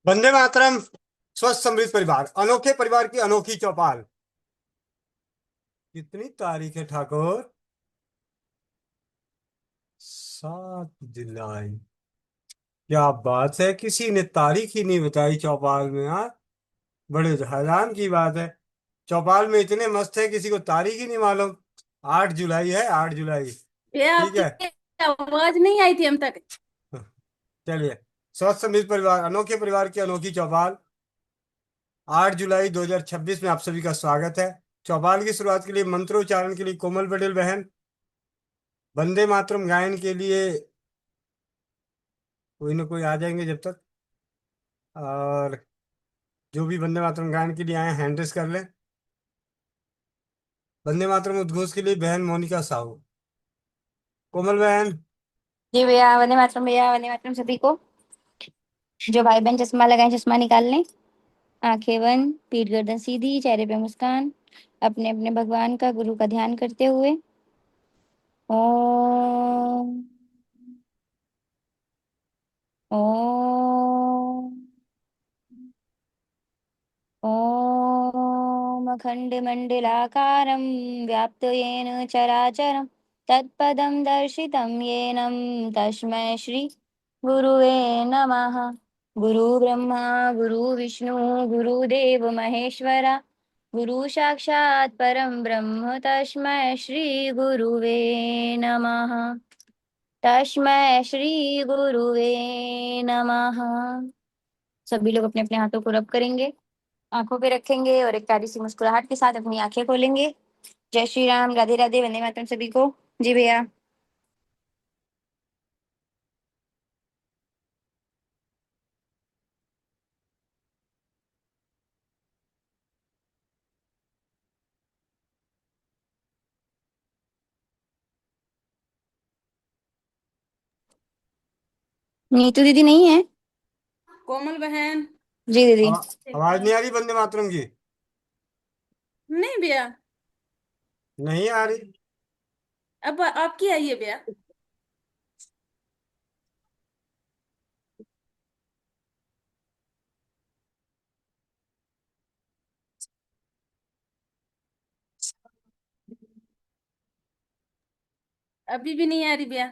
वंदे मातरम। स्वस्थ समृद्ध परिवार, अनोखे परिवार की अनोखी चौपाल। कितनी तारीख है ठाकुर? 7 जुलाई। क्या बात है, किसी ने तारीख ही नहीं बताई चौपाल में यार। बड़े हैरान की बात है। चौपाल में इतने मस्त है, किसी को तारीख ही नहीं मालूम। 8 जुलाई है, 8 जुलाई। ये ठीक आपकी है। आवाज नहीं आई थी हम तक। चलिए। स्वस्थ समृद्ध परिवार, अनोखे परिवार की अनोखी चौपाल। 8 जुलाई 2026 में आप सभी का स्वागत है। चौपाल की शुरुआत के लिए मंत्रोच्चारण के लिए कोमल पटेल बहन, वंदे मातरम गायन के लिए कोई ना कोई आ जाएंगे जब तक। और जो भी वंदे मातरम गायन के लिए आए हैंड रेस कर लें। वंदे मातरम उद्घोष के लिए बहन मोनिका साहू, कोमल बहन। जी भैया, वंदे मातरम भैया, वंदे मातरम सभी को। जो भाई बहन चश्मा लगाए चश्मा निकाल लें। आंखें बंद, पीठ गर्दन सीधी, चेहरे पे मुस्कान। अपने अपने भगवान का, गुरु का ध्यान करते हुए। ओम। ओम। ओम अखण्डमण्डलाकारं व्याप्तं येन चराचरं तत्पदं दर्शितं येनं तस्मै श्री गुरुवे नमः। गुरु ब्रह्मा गुरु विष्णु गुरुदेव महेश्वरा, गुरु साक्षात् परं ब्रह्म तस्मै श्री गुरुवे नमः। तस्मै श्री गुरुवे नमः। सभी लोग अपने अपने हाथों को रब करेंगे, आंखों पे रखेंगे और एक प्यारी सी मुस्कुराहट के साथ अपनी आंखें खोलेंगे। जय श्री राम, राधे राधे, वंदे मातरम सभी को। जी भैया। नीतू दीदी नहीं है? कोमल बहन। जी दीदी। आवाज नहीं आ रही वंदे मातरम की? नहीं भैया। नहीं आ रही। अब आपकी आई है भैया। अभी भी नहीं आ रही भैया।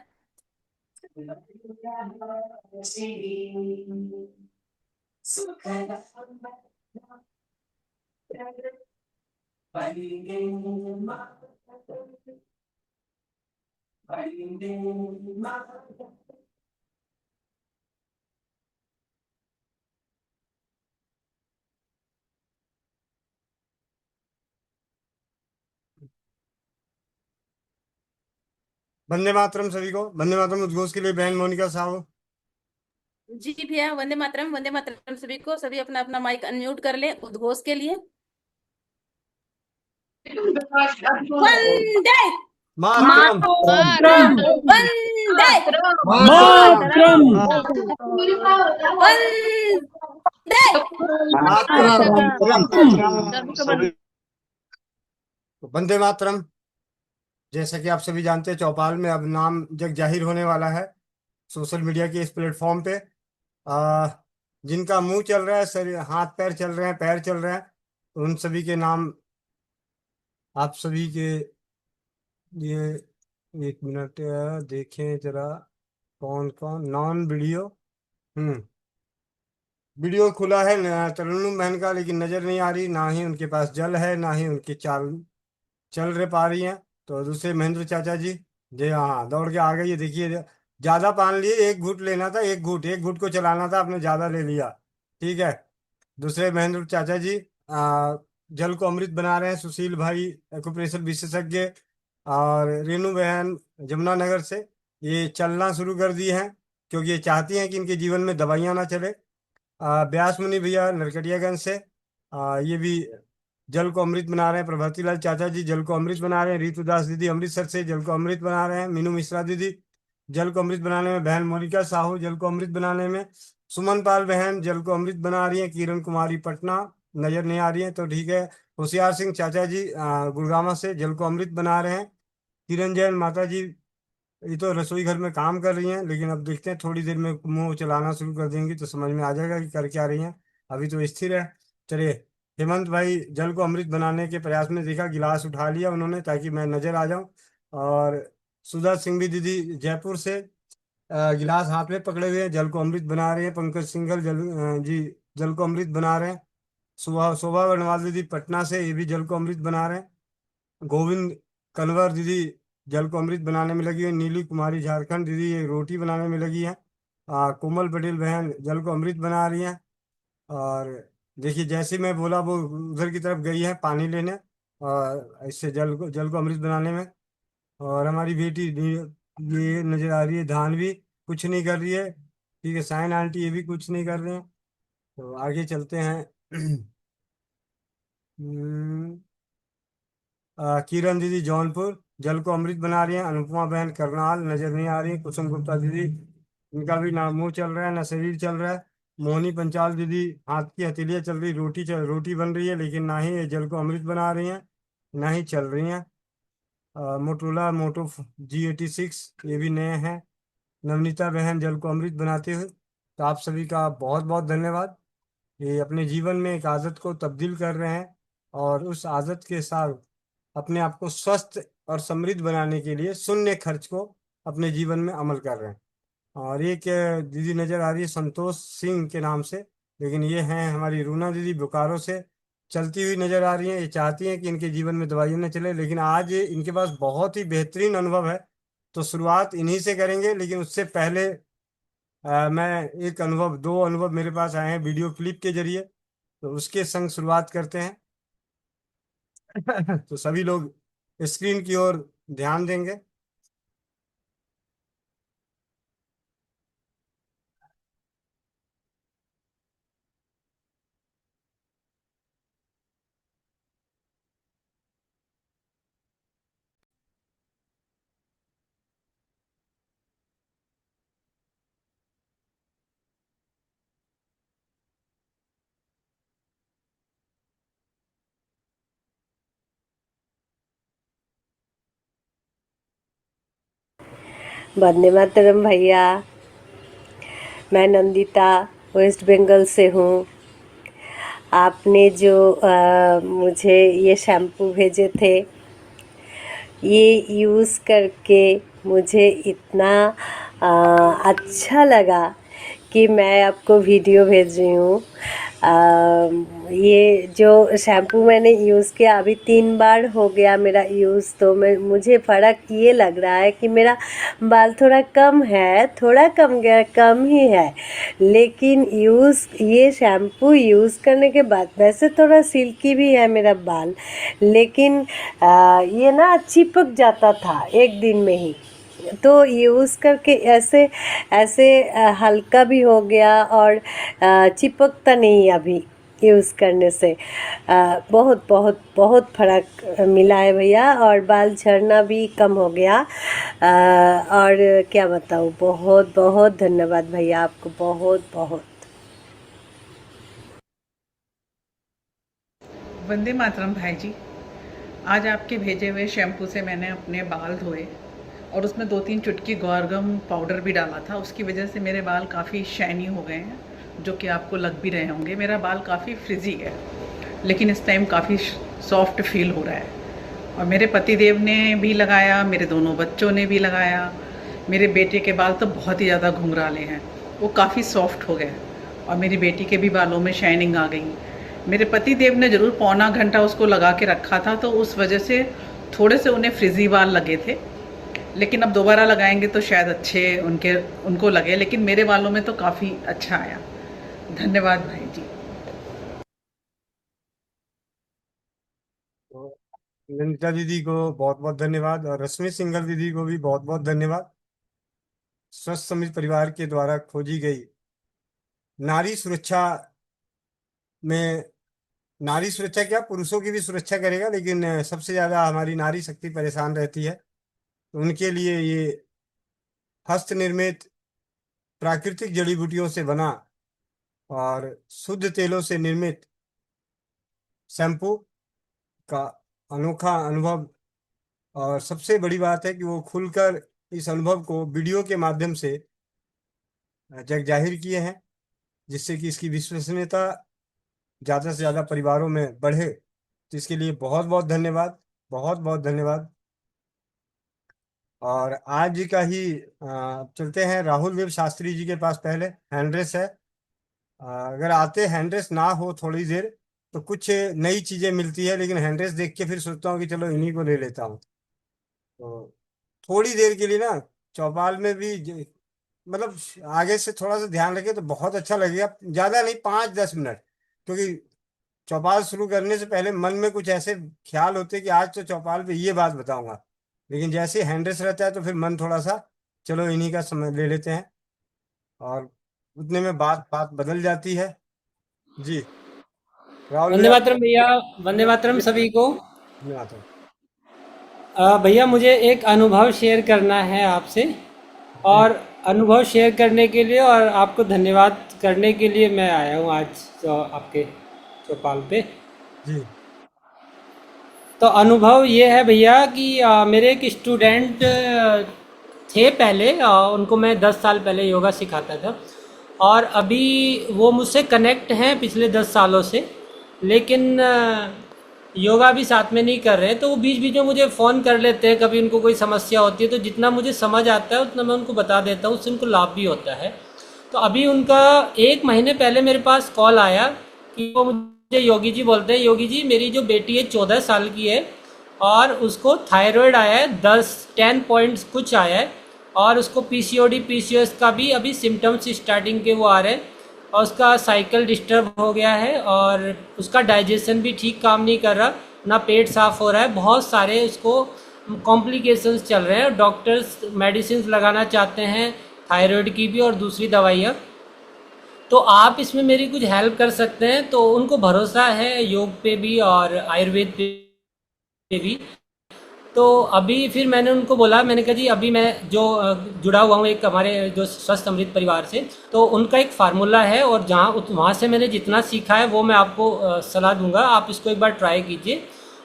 वंदे मातरम सभी को। वंदे मातरम उद्घोष के लिए बहन मोनिका साहू। जी भैया, वंदे मातरम सभी को। सभी अपना अपना माइक अनम्यूट कर ले उद्घोष के लिए। वंदे मातरम। वंदे मातरम। वंदे। मातरम। सभी वंदे मातरम। जैसा कि आप सभी जानते हैं, चौपाल में अब नाम जग जाहिर होने वाला है सोशल मीडिया के इस प्लेटफॉर्म पे। आ, जिनका मुंह चल रहा है, सर हाथ पैर चल रहे हैं, पैर चल रहे हैं, उन सभी के नाम आप सभी के लिए। एक मिनट, देखें जरा कौन कौन नॉन वीडियो। हम्म। वीडियो खुला है तरन्नुम बहन का, लेकिन नजर नहीं आ रही, ना ही उनके पास जल है, ना ही उनकी चाल चल रहे पा रही हैं। तो दूसरे महेंद्र चाचा जी, जी हाँ, दौड़ के आ गई है, देखिए। ज्यादा पान लिए, एक घूंट लेना था, एक घूंट को चलाना था, आपने ज्यादा ले लिया। ठीक है। दूसरे महेंद्र चाचा जी जल को अमृत बना रहे हैं, सुशील भाई एक्यूप्रेशर विशेषज्ञ और रेणु बहन जमुनानगर से। ये चलना शुरू कर दी हैं, क्योंकि ये चाहती हैं कि इनके जीवन में दवाइयाँ ना चले। व्यास मुनि भैया नरकटियागंज से, ये भी जल को अमृत बना रहे हैं। प्रभाती लाल चाचा जी जल को अमृत बना रहे हैं। रीतू दास दीदी अमृतसर से जल को अमृत बना रहे हैं। मीनू मिश्रा दीदी जल को अमृत बनाने में, बहन मोनिका साहू जल को अमृत बनाने में, सुमन पाल बहन जल को अमृत बना रही है। किरण कुमारी पटना नजर नहीं आ रही है, तो ठीक है। होशियार सिंह चाचा जी गुड़गामा से जल को अमृत बना रहे हैं। किरण जैन माता जी ये तो रसोई घर में काम कर रही हैं, लेकिन अब देखते हैं थोड़ी देर में मुंह चलाना शुरू कर देंगी तो समझ में आ जाएगा कि कर क्या रही हैं। अभी तो स्थिर है। चलिए, हेमंत भाई जल को अमृत बनाने के प्रयास में देखा, गिलास उठा लिया उन्होंने ताकि मैं नजर आ जाऊं। और सुधा सिंह भी दीदी जयपुर से गिलास हाथ में पकड़े हुए हैं, जल को अमृत बना रहे हैं। पंकज सिंघल जी जल को अमृत बना रहे हैं। शोभा शोभा वर्णवाल दीदी पटना से, ये भी जल को अमृत बना रहे हैं। गोविंद कनवर दीदी जल को अमृत बनाने में लगी है। नीली कुमारी झारखंड दीदी ये रोटी बनाने में लगी है। कोमल पटेल बहन जल को अमृत बना रही हैं। और देखिए, जैसे मैं बोला वो उधर की तरफ गई है पानी लेने, और इससे जल को अमृत बनाने में। और हमारी बेटी ये नजर आ रही है धानवी, कुछ नहीं कर रही है। ठीक है, साइन आंटी ये भी कुछ नहीं कर रहे हैं। तो आगे चलते हैं। हम्म, किरण दीदी जौनपुर जल को अमृत बना रही हैं। अनुपमा बहन करनाल नजर नहीं आ रही। कुसुम गुप्ता दीदी, इनका भी ना मुंह चल रहा है ना शरीर चल रहा है। मोहनी पंचाल दीदी हाथ की हथेलियाँ चल रही, रोटी बन रही है, लेकिन ना ही ये जल को अमृत बना रही हैं ना ही चल रही हैं। मोटोला मोटो G86 ये भी नए हैं। नवनीता बहन जल को अमृत बनाते हुए। तो आप सभी का बहुत बहुत धन्यवाद। ये अपने जीवन में एक आदत को तब्दील कर रहे हैं, और उस आदत के साथ अपने आप को स्वस्थ और समृद्ध बनाने के लिए शून्य खर्च को अपने जीवन में अमल कर रहे हैं। और एक दीदी नजर आ रही है संतोष सिंह के नाम से, लेकिन ये हैं हमारी रूना दीदी बोकारो से, चलती हुई नजर आ रही हैं। ये चाहती हैं कि इनके जीवन में दवाइयाँ न चले, लेकिन आज इनके पास बहुत ही बेहतरीन अनुभव है। तो शुरुआत इन्हीं से करेंगे, लेकिन उससे पहले मैं एक अनुभव, दो अनुभव मेरे पास आए हैं वीडियो क्लिप के जरिए, तो उसके संग शुरुआत करते हैं। तो सभी लोग स्क्रीन की ओर ध्यान देंगे। वंदे मातरम भैया। मैं नंदिता वेस्ट बंगाल से हूँ। आपने जो मुझे ये शैम्पू भेजे थे, ये यूज़ करके मुझे इतना अच्छा लगा कि मैं आपको वीडियो भेज रही हूँ। ये जो शैम्पू मैंने यूज़ किया, अभी 3 बार हो गया मेरा यूज़, तो मुझे फ़र्क ये लग रहा है कि मेरा बाल थोड़ा कम है, थोड़ा कम ही है। लेकिन ये शैम्पू यूज़ करने के बाद वैसे थोड़ा सिल्की भी है मेरा बाल, लेकिन ये ना चिपक जाता था एक दिन में ही। तो यूज़ करके ऐसे ऐसे हल्का भी हो गया और चिपकता नहीं अभी यूज़ करने से। बहुत बहुत बहुत फ़र्क मिला है भैया, और बाल झड़ना भी कम हो गया। और क्या बताऊँ, बहुत बहुत धन्यवाद भैया, आपको बहुत बहुत। वंदे मातरम भाई जी। आज आपके भेजे हुए शैम्पू से मैंने अपने बाल धोए और उसमें 2-3 चुटकी गौरगम पाउडर भी डाला था। उसकी वजह से मेरे बाल काफ़ी शाइनी हो गए हैं, जो कि आपको लग भी रहे होंगे। मेरा बाल काफ़ी फ्रिजी है, लेकिन इस टाइम काफ़ी सॉफ्ट फील हो रहा है। और मेरे पति देव ने भी लगाया, मेरे दोनों बच्चों ने भी लगाया। मेरे बेटे के बाल तो बहुत ही ज़्यादा घुंघराले हैं, वो काफ़ी सॉफ्ट हो गए। और मेरी बेटी के भी बालों में शाइनिंग आ गई। मेरे पति देव ने ज़रूर पौना घंटा उसको लगा के रखा था, तो उस वजह से थोड़े से उन्हें फ्रिजी बाल लगे थे। लेकिन अब दोबारा लगाएंगे तो शायद अच्छे उनको लगे, लेकिन मेरे बालों में तो काफ़ी अच्छा आया। धन्यवाद भाई जी। तो नंदिता दीदी को बहुत बहुत धन्यवाद, और रश्मि सिंघल दीदी को भी बहुत बहुत धन्यवाद। स्वस्थ समृद्ध परिवार के द्वारा खोजी गई नारी सुरक्षा में, नारी सुरक्षा क्या, पुरुषों की भी सुरक्षा करेगा, लेकिन सबसे ज्यादा हमारी नारी शक्ति परेशान रहती है। तो उनके लिए ये हस्त निर्मित प्राकृतिक जड़ी बूटियों से बना और शुद्ध तेलों से निर्मित शैम्पू का अनोखा अनुभव। और सबसे बड़ी बात है कि वो खुलकर इस अनुभव को वीडियो के माध्यम से जग जाहिर किए हैं, जिससे कि इसकी विश्वसनीयता ज़्यादा से ज़्यादा परिवारों में बढ़े। तो इसके लिए बहुत बहुत धन्यवाद, बहुत बहुत धन्यवाद। और आज का ही चलते हैं राहुल देव शास्त्री जी के पास। पहले हैंड्रेस है, अगर आते हैंड्रेस ना हो थोड़ी देर तो कुछ नई चीज़ें मिलती है, लेकिन हैंड्रेस देख के फिर सोचता हूँ कि चलो इन्हीं को ले लेता हूँ। तो थोड़ी देर के लिए ना चौपाल में भी मतलब आगे से थोड़ा सा ध्यान रखे तो बहुत अच्छा लगेगा। ज़्यादा नहीं, 5-10 मिनट, क्योंकि चौपाल शुरू करने से पहले मन में कुछ ऐसे ख्याल होते हैं कि आज तो चौपाल पे ये बात बताऊंगा, लेकिन जैसे ही हैंड्रेस रहता है तो फिर मन थोड़ा सा चलो इन्हीं का समय ले लेते हैं, और उतने में बात बात बदल जाती है। जी राहुल वंदे भैया, मातरम भैया। वंदे मातरम सभी को। धन्यवाद। भैया मुझे एक अनुभव शेयर करना है आपसे, जी और अनुभव शेयर करने के लिए और आपको धन्यवाद करने के लिए मैं आया हूँ आज आपके चौपाल पे। जी तो अनुभव ये है भैया कि मेरे एक स्टूडेंट थे पहले, उनको मैं 10 साल पहले योगा सिखाता था, और अभी वो मुझसे कनेक्ट हैं पिछले 10 सालों से, लेकिन योगा भी साथ में नहीं कर रहे। तो वो बीच बीच में मुझे फ़ोन कर लेते हैं, कभी उनको कोई समस्या होती है तो जितना मुझे समझ आता है उतना मैं उनको बता देता हूँ, उससे उनको लाभ भी होता है। तो अभी उनका 1 महीने पहले मेरे पास कॉल आया कि वो मुझे योगी जी बोलते हैं, योगी जी मेरी जो बेटी है 14 साल की है, और उसको थायराइड आया है, 10 पॉइंट्स कुछ आया है, और उसको पीसीओडी पीसीओएस का भी अभी सिम्टम्स स्टार्टिंग के वो आ रहे हैं, और उसका साइकिल डिस्टर्ब हो गया है, और उसका डाइजेशन भी ठीक काम नहीं कर रहा, ना पेट साफ हो रहा है, बहुत सारे उसको कॉम्प्लिकेशंस चल रहे हैं। डॉक्टर्स मेडिसिन लगाना चाहते हैं, थायराइड की भी और दूसरी दवाइयाँ। तो आप इसमें मेरी कुछ हेल्प कर सकते हैं। तो उनको भरोसा है योग पे भी और आयुर्वेद पे भी। तो अभी फिर मैंने उनको बोला, मैंने कहा जी अभी मैं जो जुड़ा हुआ हूँ एक हमारे जो स्वस्थ अमृत परिवार से, तो उनका एक फार्मूला है, और वहाँ से मैंने जितना सीखा है वो मैं आपको सलाह दूंगा, आप इसको एक बार ट्राई कीजिए।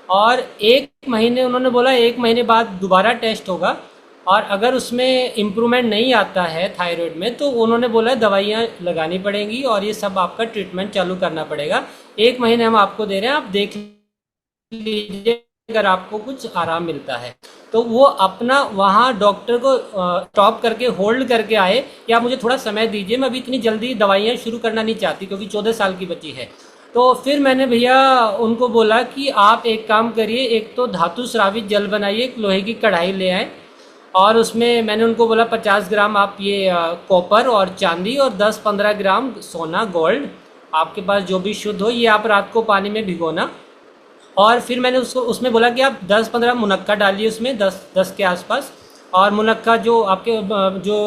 और 1 महीने उन्होंने बोला, 1 महीने बाद दोबारा टेस्ट होगा, और अगर उसमें इम्प्रूवमेंट नहीं आता है थायराइड में तो उन्होंने बोला दवाइयाँ लगानी पड़ेंगी और ये सब आपका ट्रीटमेंट चालू करना पड़ेगा। 1 महीने हम आपको दे रहे हैं, आप देख लीजिए, अगर आपको कुछ आराम मिलता है तो वो अपना वहाँ डॉक्टर को स्टॉप करके होल्ड करके आए कि आप मुझे थोड़ा समय दीजिए, मैं अभी इतनी जल्दी दवाइयाँ शुरू करना नहीं चाहती क्योंकि 14 साल की बच्ची है। तो फिर मैंने भैया उनको बोला कि आप एक काम करिए, एक तो धातु श्रावित जल बनाइए, एक लोहे की कढ़ाई ले आए, और उसमें मैंने उनको बोला 50 ग्राम आप ये कॉपर और चांदी और 10-15 ग्राम सोना गोल्ड, आपके पास जो भी शुद्ध हो, ये आप रात को पानी में भिगोना। और फिर मैंने उसको उसमें बोला कि आप 10-15 मुनक्का डालिए उसमें, 10 के आसपास। और मुनक्का जो आपके जो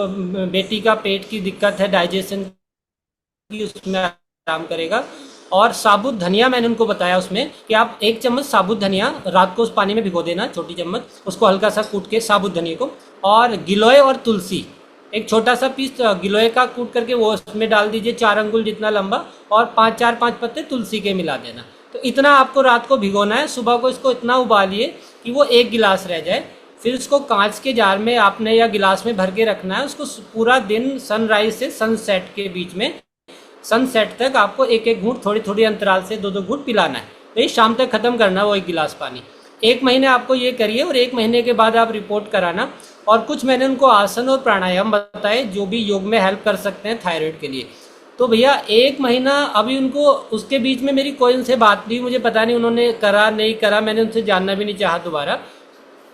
बेटी का पेट की दिक्कत है डाइजेशन की, उसमें आराम करेगा। और साबुत धनिया मैंने उनको बताया उसमें कि आप 1 चम्मच साबुत धनिया रात को उस पानी में भिगो देना, छोटी चम्मच, उसको हल्का सा कूट के साबुत धनिया को, और गिलोय और तुलसी, एक छोटा सा पीस गिलोय का कूट करके वो उसमें डाल दीजिए, 4 अंगुल जितना लंबा, और 5 पत्ते तुलसी के मिला देना। तो इतना आपको रात को भिगोना है, सुबह को इसको इतना उबालिए कि वो 1 गिलास रह जाए। फिर उसको कांच के जार में आपने या गिलास में भर के रखना है। उसको पूरा दिन सनराइज से सनसेट के बीच में, सनसेट तक आपको 1-1 घूंट थोड़ी थोड़ी अंतराल से 2-2 घूंट पिलाना है। तो ये शाम तक ख़त्म करना है वो 1 गिलास पानी। 1 महीने आपको ये करिए, और 1 महीने के बाद आप रिपोर्ट कराना। और कुछ मैंने उनको आसन और प्राणायाम बताए जो भी योग में हेल्प कर सकते हैं थायराइड के लिए। तो भैया 1 महीना अभी उनको, उसके बीच में मेरी कोई उनसे बात नहीं, मुझे पता नहीं उन्होंने करा नहीं करा, मैंने उनसे जानना भी नहीं चाहा दोबारा।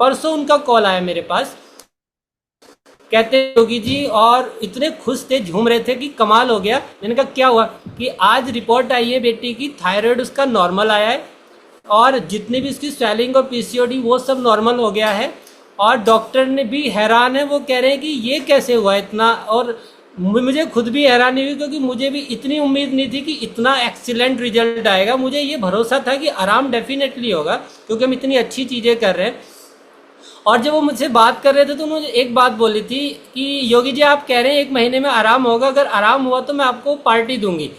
परसों उनका कॉल आया मेरे पास, कहते योगी जी, और इतने खुश थे, झूम रहे थे कि कमाल हो गया। मैंने कहा क्या हुआ? कि आज रिपोर्ट आई है बेटी की, थायराइड उसका नॉर्मल आया है, और जितनी भी उसकी स्वेलिंग और पीसीओडी वो सब नॉर्मल हो गया है, और डॉक्टर ने भी हैरान है, वो कह रहे हैं कि ये कैसे हुआ इतना। और मुझे खुद भी हैरानी हुई क्योंकि मुझे भी इतनी उम्मीद नहीं थी कि इतना एक्सीलेंट रिजल्ट आएगा। मुझे ये भरोसा था कि आराम डेफिनेटली होगा क्योंकि हम इतनी अच्छी चीज़ें कर रहे हैं। और जब वो मुझसे बात कर रहे थे तो मुझे एक बात बोली थी कि योगी जी आप कह रहे हैं 1 महीने में आराम होगा, अगर आराम हुआ तो मैं आपको पार्टी दूंगी।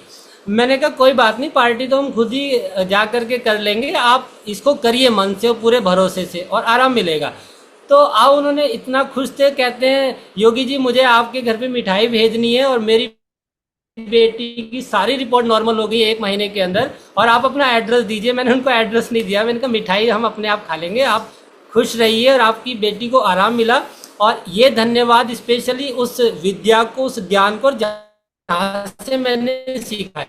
मैंने कहा कोई बात नहीं, पार्टी तो हम खुद ही जा करके कर लेंगे, आप इसको करिए मन से और पूरे भरोसे से, और आराम मिलेगा। तो अब उन्होंने इतना खुश थे, कहते हैं योगी जी मुझे आपके घर पे मिठाई भेजनी है और मेरी बेटी की सारी रिपोर्ट नॉर्मल हो गई है 1 महीने के अंदर, और आप अपना एड्रेस दीजिए। मैंने उनको एड्रेस नहीं दिया, मैंने कहा मिठाई हम अपने आप खा लेंगे, आप खुश रहिए और आपकी बेटी को आराम मिला। और ये धन्यवाद स्पेशली उस विद्या को, उस ज्ञान को जहाँ से मैंने सीखा है।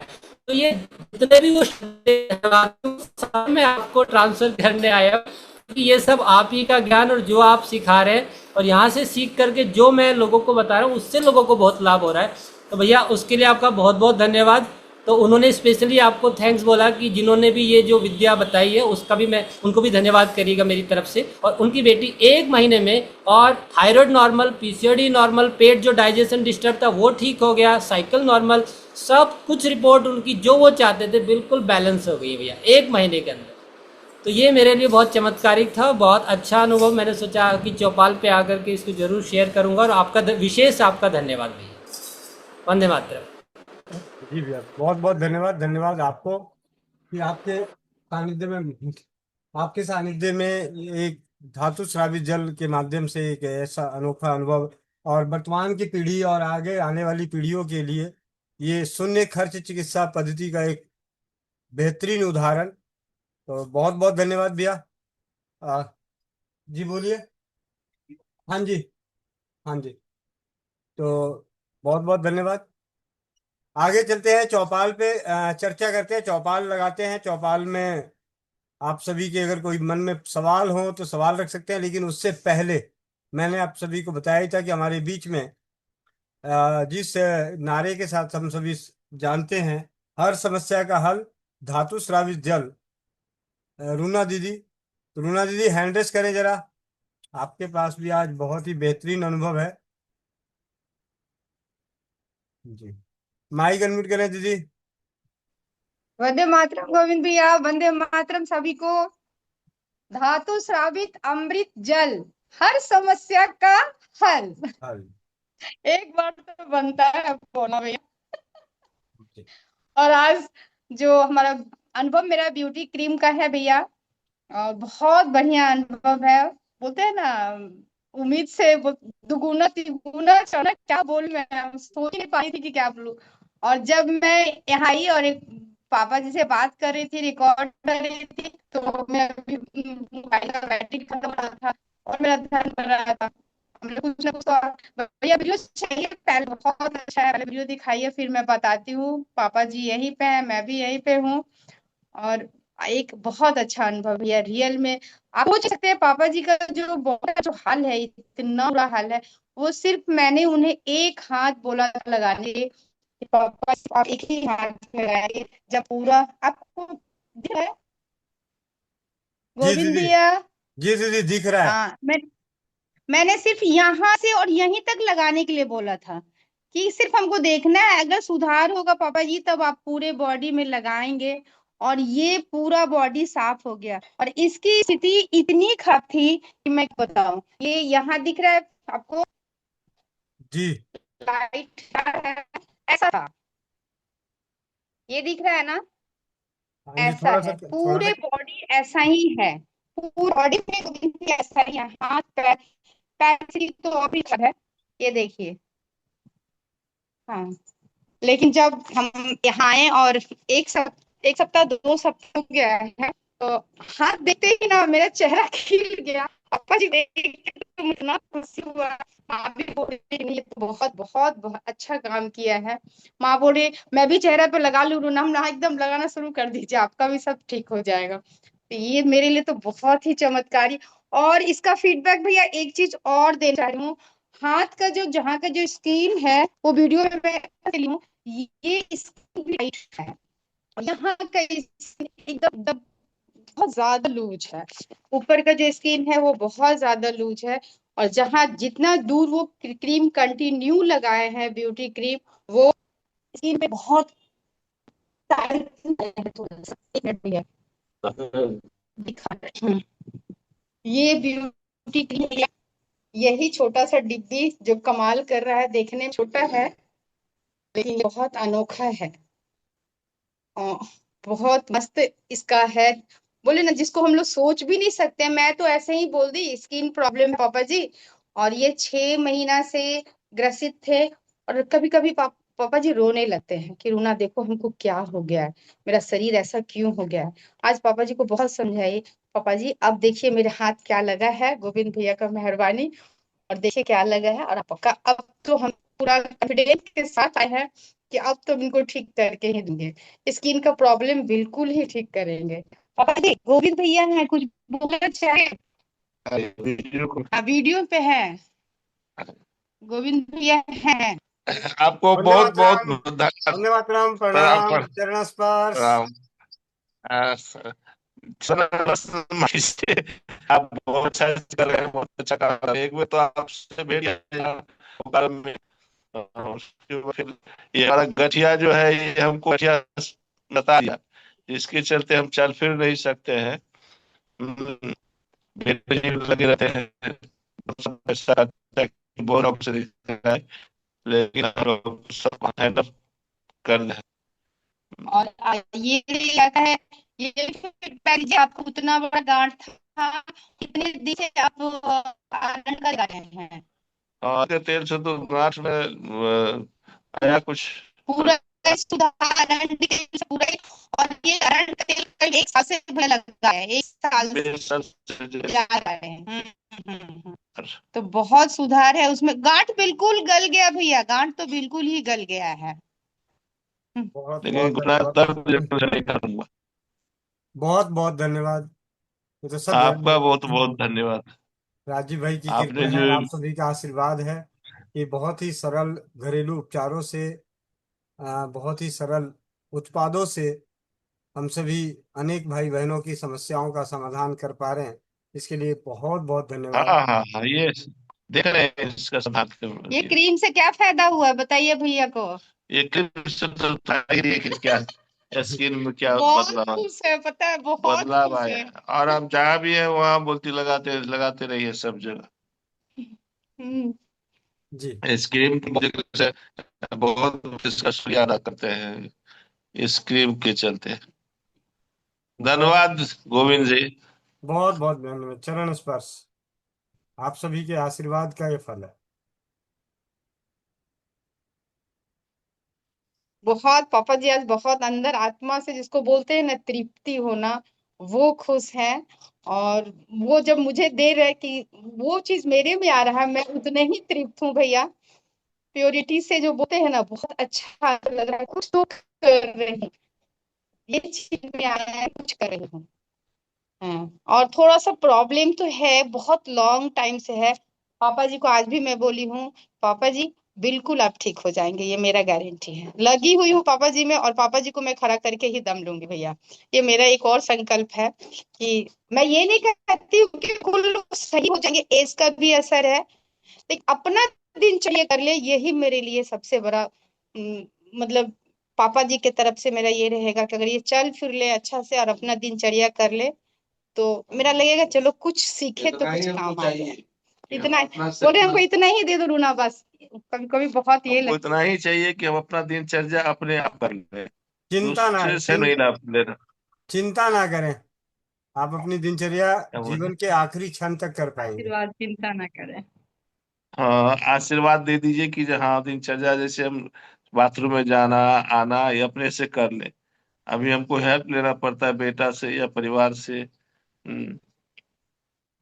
तो ये जितने भी वो सब मैं आपको ट्रांसफर करने आया कि ये सब आप ही का ज्ञान और जो आप सिखा रहे हैं, और यहाँ से सीख करके जो मैं लोगों को बता रहा हूँ उससे लोगों को बहुत लाभ हो रहा है। तो भैया उसके लिए आपका बहुत बहुत धन्यवाद। तो उन्होंने स्पेशली आपको थैंक्स बोला कि जिन्होंने भी ये जो विद्या बताई है उसका भी मैं उनको भी धन्यवाद करिएगा मेरी तरफ से। और उनकी बेटी 1 महीने में, और थायराइड नॉर्मल, पीसीओडी नॉर्मल, पेट जो डाइजेशन डिस्टर्ब था वो ठीक हो गया, साइकिल नॉर्मल, सब कुछ रिपोर्ट उनकी जो वो चाहते थे बिल्कुल बैलेंस हो गई भैया 1 महीने के अंदर। तो ये मेरे लिए बहुत चमत्कारिक था, बहुत अच्छा अनुभव। मैंने सोचा कि चौपाल पे आकर के इसको जरूर शेयर करूंगा। और आपका विशेष आपका धन्यवाद भैया। वंदे मातरम। जी भैया, बहुत बहुत धन्यवाद। धन्यवाद आपको कि आपके सानिध्य में एक धातु श्रावित जल के माध्यम से एक ऐसा अनोखा अनुभव, और वर्तमान की पीढ़ी और आगे आने वाली पीढ़ियों के लिए ये शून्य खर्च चिकित्सा पद्धति का एक बेहतरीन उदाहरण। तो बहुत बहुत धन्यवाद भैया। आ, जी बोलिए। हाँ जी, हाँ जी। तो बहुत बहुत धन्यवाद। आगे चलते हैं, चौपाल पे चर्चा करते हैं, चौपाल लगाते हैं। चौपाल में आप सभी के अगर कोई मन में सवाल हो तो सवाल रख सकते हैं, लेकिन उससे पहले मैंने आप सभी को बताया ही था कि हमारे बीच में जिस नारे के साथ हम सभी जानते हैं, हर समस्या का हल धातु स्रावित जल, रूना दीदी। तो रूना दीदी हैंड रेस करें जरा, आपके पास भी आज बहुत ही बेहतरीन अनुभव है। जी, माइक अनम्यूट करें दीदी। वंदे मातरम गोविंद भैया, वंदे मातरम सभी को। धातु श्रावित अमृत जल, हर समस्या का हल। हाँ एक बार तो बनता है बोला भैया। जी। और आज जो हमारा अनुभव मेरा ब्यूटी क्रीम का है भैया, और बहुत बढ़िया अनुभव है। बोलते हैं ना, उम्मीद से दुगुना तिगुना चढ़ा, क्या बोलूं मैं, सोच ही नहीं पाई थी कि क्या बोलूं। और जब मैं यहाँ आई और एक पापा जी से बात कर रही थी, रिकॉर्ड कर रही थी, तो मैं अभी मोबाइल का बैटरी खत्म हो रहा था और मेरा ध्यान कर रहा था। हमने कुछ ना कुछ तो भैया वीडियो चाहिए, पहले बहुत अच्छा है, पहले वीडियो दिखाइए फिर मैं बताती हूँ। पापा जी यहीं पे है, मैं भी यहीं पे हूँ। और एक बहुत अच्छा अनुभव भैया, रियल में आप सोच सकते हैं पापा जी का जो बॉडी का जो हाल है, इतना बुरा हाल है, वो सिर्फ मैंने उन्हें एक हाथ बोला था लगाने के, कि पापा आप एक ही हाथ लगाएंगे। जब पूरा आपको दिख रहा है जी गोविंद दीदी, भैया? जी दीदी दिख रहा है। हाँ, मैंने सिर्फ यहाँ से और यहीं तक लगाने के लिए बोला था कि सिर्फ हमको देखना है, अगर सुधार होगा पापा जी तब आप पूरे बॉडी में लगाएंगे। और ये पूरा बॉडी साफ हो गया, और इसकी स्थिति इतनी खराब थी कि मैं क्या बताऊं। ये यहाँ दिख रहा है आपको, जी लाइट ऐसा था, ये दिख रहा है ना, हाँ जी, ऐसा है, थोड़ा पूरे सा। बॉडी ऐसा ही है, पूरी बॉडी में ऐसा ही है, हाथ पैर, पैर से तो और भी खराब है, ये देखिए। हाँ, लेकिन जब हम यहाँ आए और एक सप्ताह 2 सप्ताह हो गया है, तो हाथ देखते ही ना मेरा चेहरा खिल गया। पापा जी देख के तो इतना खुशी हुआ। माँ भी बोली नहीं, ये तो बहुत बहुत बहुत अच्छा काम किया है। माँ बोले मैं भी चेहरे पे लगा लूँ, ना ना एकदम लगाना शुरू कर दीजिए, आपका भी सब ठीक हो जाएगा। तो ये मेरे लिए तो बहुत ही चमत्कारी। और इसका फीडबैक भैया एक चीज और देना चाह रही हूँ, हाथ का जो जहाँ का जो स्किन है, वो वीडियो में मैं लूं, ये स्किन भी टाइट है, और यहाँ का स्किन एकदम एकदम बहुत ज्यादा लूज है। ऊपर का जो स्किन है वो बहुत ज्यादा लूज है, और जहाँ जितना दूर वो क्रीम कंटिन्यू लगाए हैं ब्यूटी क्रीम, वो स्किन पे बहुत टाइट है। थोड़ा सा एक मिनट भैया, दिखा रहे हैं। ये ब्यूटी क्रीम, यही छोटा सा डिब्बी जो कमाल कर रहा है, देखने में छोटा है लेकिन ये बहुत अनोखा है। बहुत मस्त इसका है, बोले ना जिसको हम लोग सोच भी नहीं सकते। मैं तो ऐसे ही बोल दी स्किन प्रॉब्लम है पापा जी, और ये 6 महीना से ग्रसित थे। और कभी कभी पापा जी रोने लगते हैं कि रूना देखो हमको क्या हो गया है, मेरा शरीर ऐसा क्यों हो गया है। आज पापा जी को बहुत समझाई, पापा जी अब देखिए मेरे हाथ क्या लगा है, गोविंद भैया का मेहरबानी, और देखिए क्या लगा है। और पक्का अब तो हम पूरा कॉन्फिडेंस के साथ आए हैं कि अब तो इनको ठीक करके ही देंगे, स्किन का प्रॉब्लम बिल्कुल ही ठीक करेंगे। पापा जी गोविंद भैया हैं, कुछ बोलना चाहे? अरे वीडियो को वीडियो पे है, गोविंद भैया हैं। आपको वंदे बहुत बहुत मातरम। धन्यवाद। वंदे मातरम, प्रणाम प्रणाम, चरण स्पर्श। प्रणाम। सर से आप बहुत अच्छा कर रहे हैं, बहुत अच्छा कर रहे हैं। एक बार तो आपसे भेंट किया भोपाल में, उसके बाद फिर ये हमारा गठिया जो है, ये हमको गठिया बता दिया, इसके चलते हम चल फिर नहीं सकते हैं। हम्म, भेंट लगे रहते हैं, सब ऐसा लगता है कि बहुत ऑक्सीजन है, लेकिन हम लोग सब हैंडल कर रहे हैं। और ये क्या है, ये फीडबैक जी आपको उतना बड़ा गांठ था, कितने दिन से आप आयरन कर रहे हैं? और के तेल से तो गांठ में आया कुछ। पूरा सुधार आयरन के तेल से पूरा और ये आयरन का तेल करीब 1 साल से मुझे लगा है, 1 साल मेरे से सर से जा रहे हैं। तो बहुत सुधार है उसमें, गांठ बिल्कुल गल गया भैया, गांठ तो बिल्कुल ही गल गया है। बहुत लेकिन बहुत घुटना धन्यवाद। दर्द जरूर नहीं करूंगा। बहुत बहुत धन्यवाद। ये तो सब आपका बहुत बहुत धन्यवाद। राजीव भाई की आपने कृपा है, जो आप सभी का आशीर्वाद है कि बहुत ही सरल घरेलू उपचारों से, बहुत ही सरल उत्पादों से हम सभी अनेक भाई बहनों की समस्याओं का समाधान कर पा रहे हैं। इसके लिए बहुत बहुत हाँ धन्यवाद। हाँ हाँ, ये देख रहे हैं इसका ये समाधान। क्रीम से क्या फायदा हुआ बताइए भैया को? ये क्रिप्टन तो बताइए कि क्या स्किन में क्या बहुत बदलाव खुश है, पता है बहुत बदलाव खुश आया है। है। और आप जहाँ भी है वहाँ बोलती लगाते लगाते रहिए सब जगह। हम्म। जी। इस क्रीम की वजह से बहुत इसका शुक्रिया अदा करते हैं, इस क्रीम के चलते। बहुत धन्यवाद गोविंद जी। बहुत बहुत धन्यवाद, चरण स्पर्श। आप सभी के आशीर्वाद का ये फल है। बहुत पापा जी आज बहुत अंदर आत्मा से जिसको बोलते हैं ना तृप्ति होना, वो खुश है। और वो जब मुझे दे रहे कि वो चीज मेरे में आ रहा है, मैं उतने ही तृप्त हूँ भैया। प्योरिटी से जो बोलते हैं ना, बहुत अच्छा लग रहा है, कुछ तो कर रहे हैं, ये चीज में आया है, कुछ कर रही हूँ। हाँ, और थोड़ा सा प्रॉब्लम तो है, बहुत लॉन्ग टाइम से है। पापा जी को आज भी मैं बोली हूँ, पापा जी बिल्कुल आप ठीक हो जाएंगे, ये मेरा गारंटी है। लगी हुई हूँ पापा जी में, और पापा जी को मैं खड़ा करके ही दम लूंगी भैया। ये मेरा एक और संकल्प है कि मैं ये नहीं कहती हूँ कि कुल लोग सही हो जाएंगे, एज का भी असर है, लेकिन अपना दिनचर्या कर ले, यही मेरे लिए सबसे बड़ा मतलब पापा जी के तरफ से मेरा ये रहेगा कि अगर ये चल फिर ले अच्छा से और अपना दिनचर्या कर ले, तो मेरा लगेगा चलो कुछ सीखे तो कुछ काम आ जाए। इतना बोले हमको इतना ही दे दो रूना बस। कभी कभी बहुत ये हमको लगता इतना ही चाहिए कि हम अपना दिनचर्या अपने आप कर लें, चिंता ना दूसरे से नहीं ना लेना। चिंता ना करें। आप अपनी दिनचर्या क्या बोले? जीवन के आखिरी क्षण तक कर पाएंगे। आशीर्वाद, चिंता ना करें। हाँ, आशीर्वाद दे दीजिए कि हाँ दिनचर्या जैसे हम बाथरूम में जाना आना ये अपने से कर ले। अभी हमको हेल्प लेना पड़ता है बेटा से या परिवार से।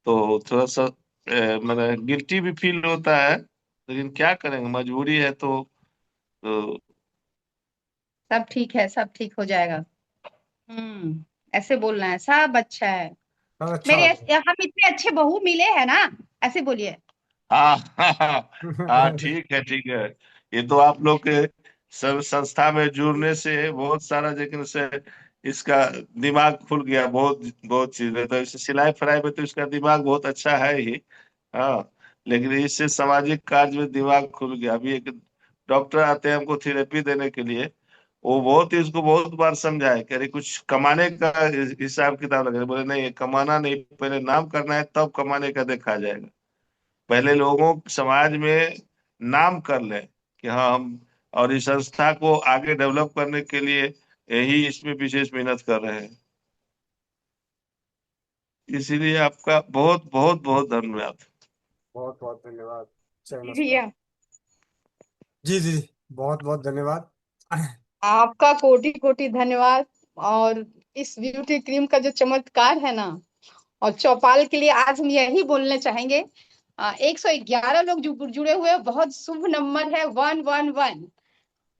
तो थोड़ा सा मैंने गिल्टी भी फील होता है, लेकिन क्या करेंगे, मजबूरी है तो सब ठीक है, सब ठीक हो जाएगा। ऐसे बोलना है, सब अच्छा है। सब अच्छा मेरे होगा। हम इतने अच्छे बहू मिले हैं ना, ऐसे बोलिए। हाँ हाँ हाँ, ठीक है ठीक है। ये तो आप लोग के सब संस्था में जुड़ने से बहुत सारा जगह से इसका दिमाग खुल गया, बहुत बहुत चीजें तो इसे सिलाई फराई में तो इसका दिमाग बहुत अच्छा है ही। हाँ, लेकिन इससे सामाजिक कार्य में दिमाग खुल गया। अभी एक डॉक्टर आते हैं हमको थेरेपी देने के लिए, वो बहुत ही उसको बहुत बार समझाए कि अरे कुछ कमाने का हिसाब किताब लगे, बोले नहीं कमाना नहीं, पहले नाम करना है तब कमाने का देखा जाएगा। पहले लोगों समाज में नाम कर ले कि हाँ हम, और इस संस्था को आगे डेवलप करने के लिए यही इसमें विशेष मेहनत कर रहे हैं। इसीलिए आपका बहुत बहुत बहुत धन्यवाद। बहुत बहुत धन्यवाद। जय जी मस्ता। भैया, जी जी, बहुत बहुत धन्यवाद। आपका कोटि कोटि धन्यवाद। और इस ब्यूटी क्रीम का जो चमत्कार है ना, और चौपाल के लिए आज हम यही बोलना चाहेंगे। 111 लोग जो जुड़े हुए हैं, बहुत शुभ नंबर है 111।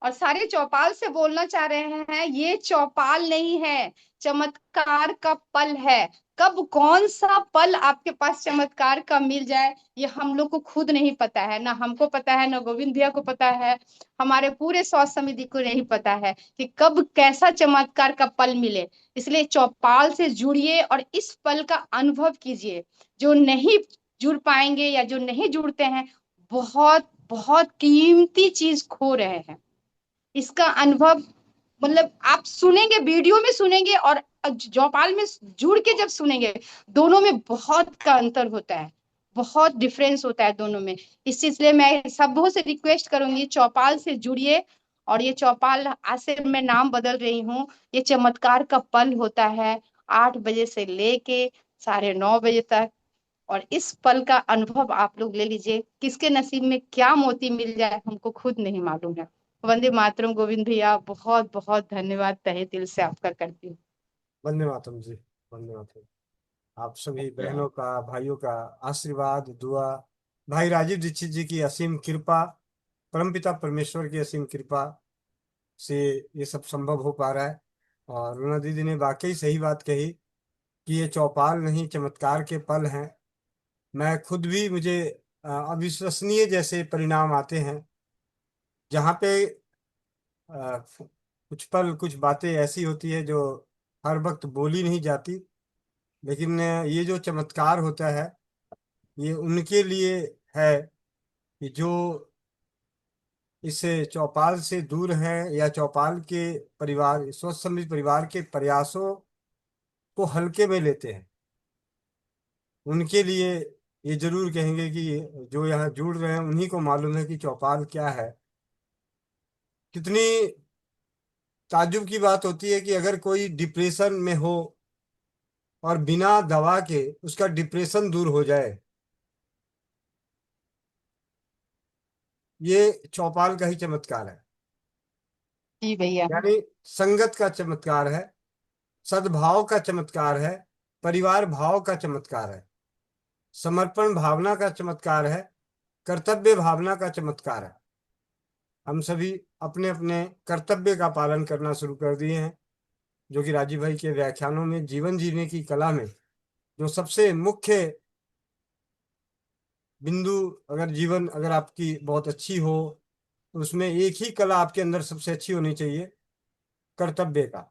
और सारे चौपाल से बोलना चाह रहे हैं, ये चौपाल नहीं है, चमत्कार का पल है। कब कौन सा पल आपके पास चमत्कार का मिल जाए, ये हम लोग को खुद नहीं पता है। ना हमको पता है, ना गोविंद भैया को पता है, हमारे पूरे स्वास्थ्य समिति को नहीं पता है कि कब कैसा चमत्कार का पल मिले। इसलिए चौपाल से जुड़िए और इस पल का अनुभव कीजिए। जो नहीं जुड़ पाएंगे या जो नहीं जुड़ते हैं, बहुत बहुत कीमती चीज खो रहे हैं। इसका अनुभव मतलब आप सुनेंगे, वीडियो में सुनेंगे और चौपाल में जुड़ के जब सुनेंगे, दोनों में बहुत का अंतर होता है, बहुत डिफरेंस होता है दोनों में। इसलिए मैं सबों से रिक्वेस्ट करूंगी, चौपाल से जुड़िए। और ये चौपाल आज से मैं नाम बदल रही हूँ, ये चमत्कार का पल होता है 8 बजे से लेके 9:30 बजे तक। और इस पल का अनुभव आप लोग ले लीजिए। किसके नसीब में क्या मोती मिल जाए हमको खुद नहीं मालूम है। वंदे मातरम। गोविंद भैया बहुत बहुत धन्यवाद, तहे दिल से आपका करती हूँ। वंदे मातरम जी, वंदे मातरम। आप सभी बहनों का, भाइयों का आशीर्वाद, दुआ, भाई राजीव दीक्षित जी की असीम कृपा, परमपिता परमेश्वर की असीम कृपा से ये सब संभव हो पा रहा है। और रुना दीदी ने वाकई सही बात कही कि ये चौपाल नहीं, चमत्कार के पल हैं। मैं खुद भी, मुझे अविश्वसनीय जैसे परिणाम आते हैं, जहाँ पे कुछ पल, कुछ बातें ऐसी होती है जो हर वक्त बोली नहीं जाती। लेकिन ये जो चमत्कार होता है, ये उनके लिए है कि जो इस चौपाल से दूर हैं, या चौपाल के परिवार, सोच समझ परिवार के प्रयासों को हल्के में लेते हैं। उनके लिए ये जरूर कहेंगे कि जो यहाँ जुड़ रहे हैं उन्हीं को मालूम है कि चौपाल क्या है। कितनी ताज्जुब की बात होती है कि अगर कोई डिप्रेशन में हो और बिना दवा के उसका डिप्रेशन दूर हो जाए, ये चौपाल का ही चमत्कार है। जी भैया। यानी संगत का चमत्कार है, सद्भाव का चमत्कार है, परिवार भाव का चमत्कार है, समर्पण भावना का चमत्कार है, कर्तव्य भावना का चमत्कार है। हम सभी अपने अपने कर्तव्य का पालन करना शुरू कर दिए हैं, जो कि राजीव भाई के व्याख्यानों में जीवन जीने की कला में जो सबसे मुख्य बिंदु, अगर जीवन अगर आपकी बहुत अच्छी हो तो उसमें एक ही कला आपके अंदर सबसे अच्छी होनी चाहिए, कर्तव्य का।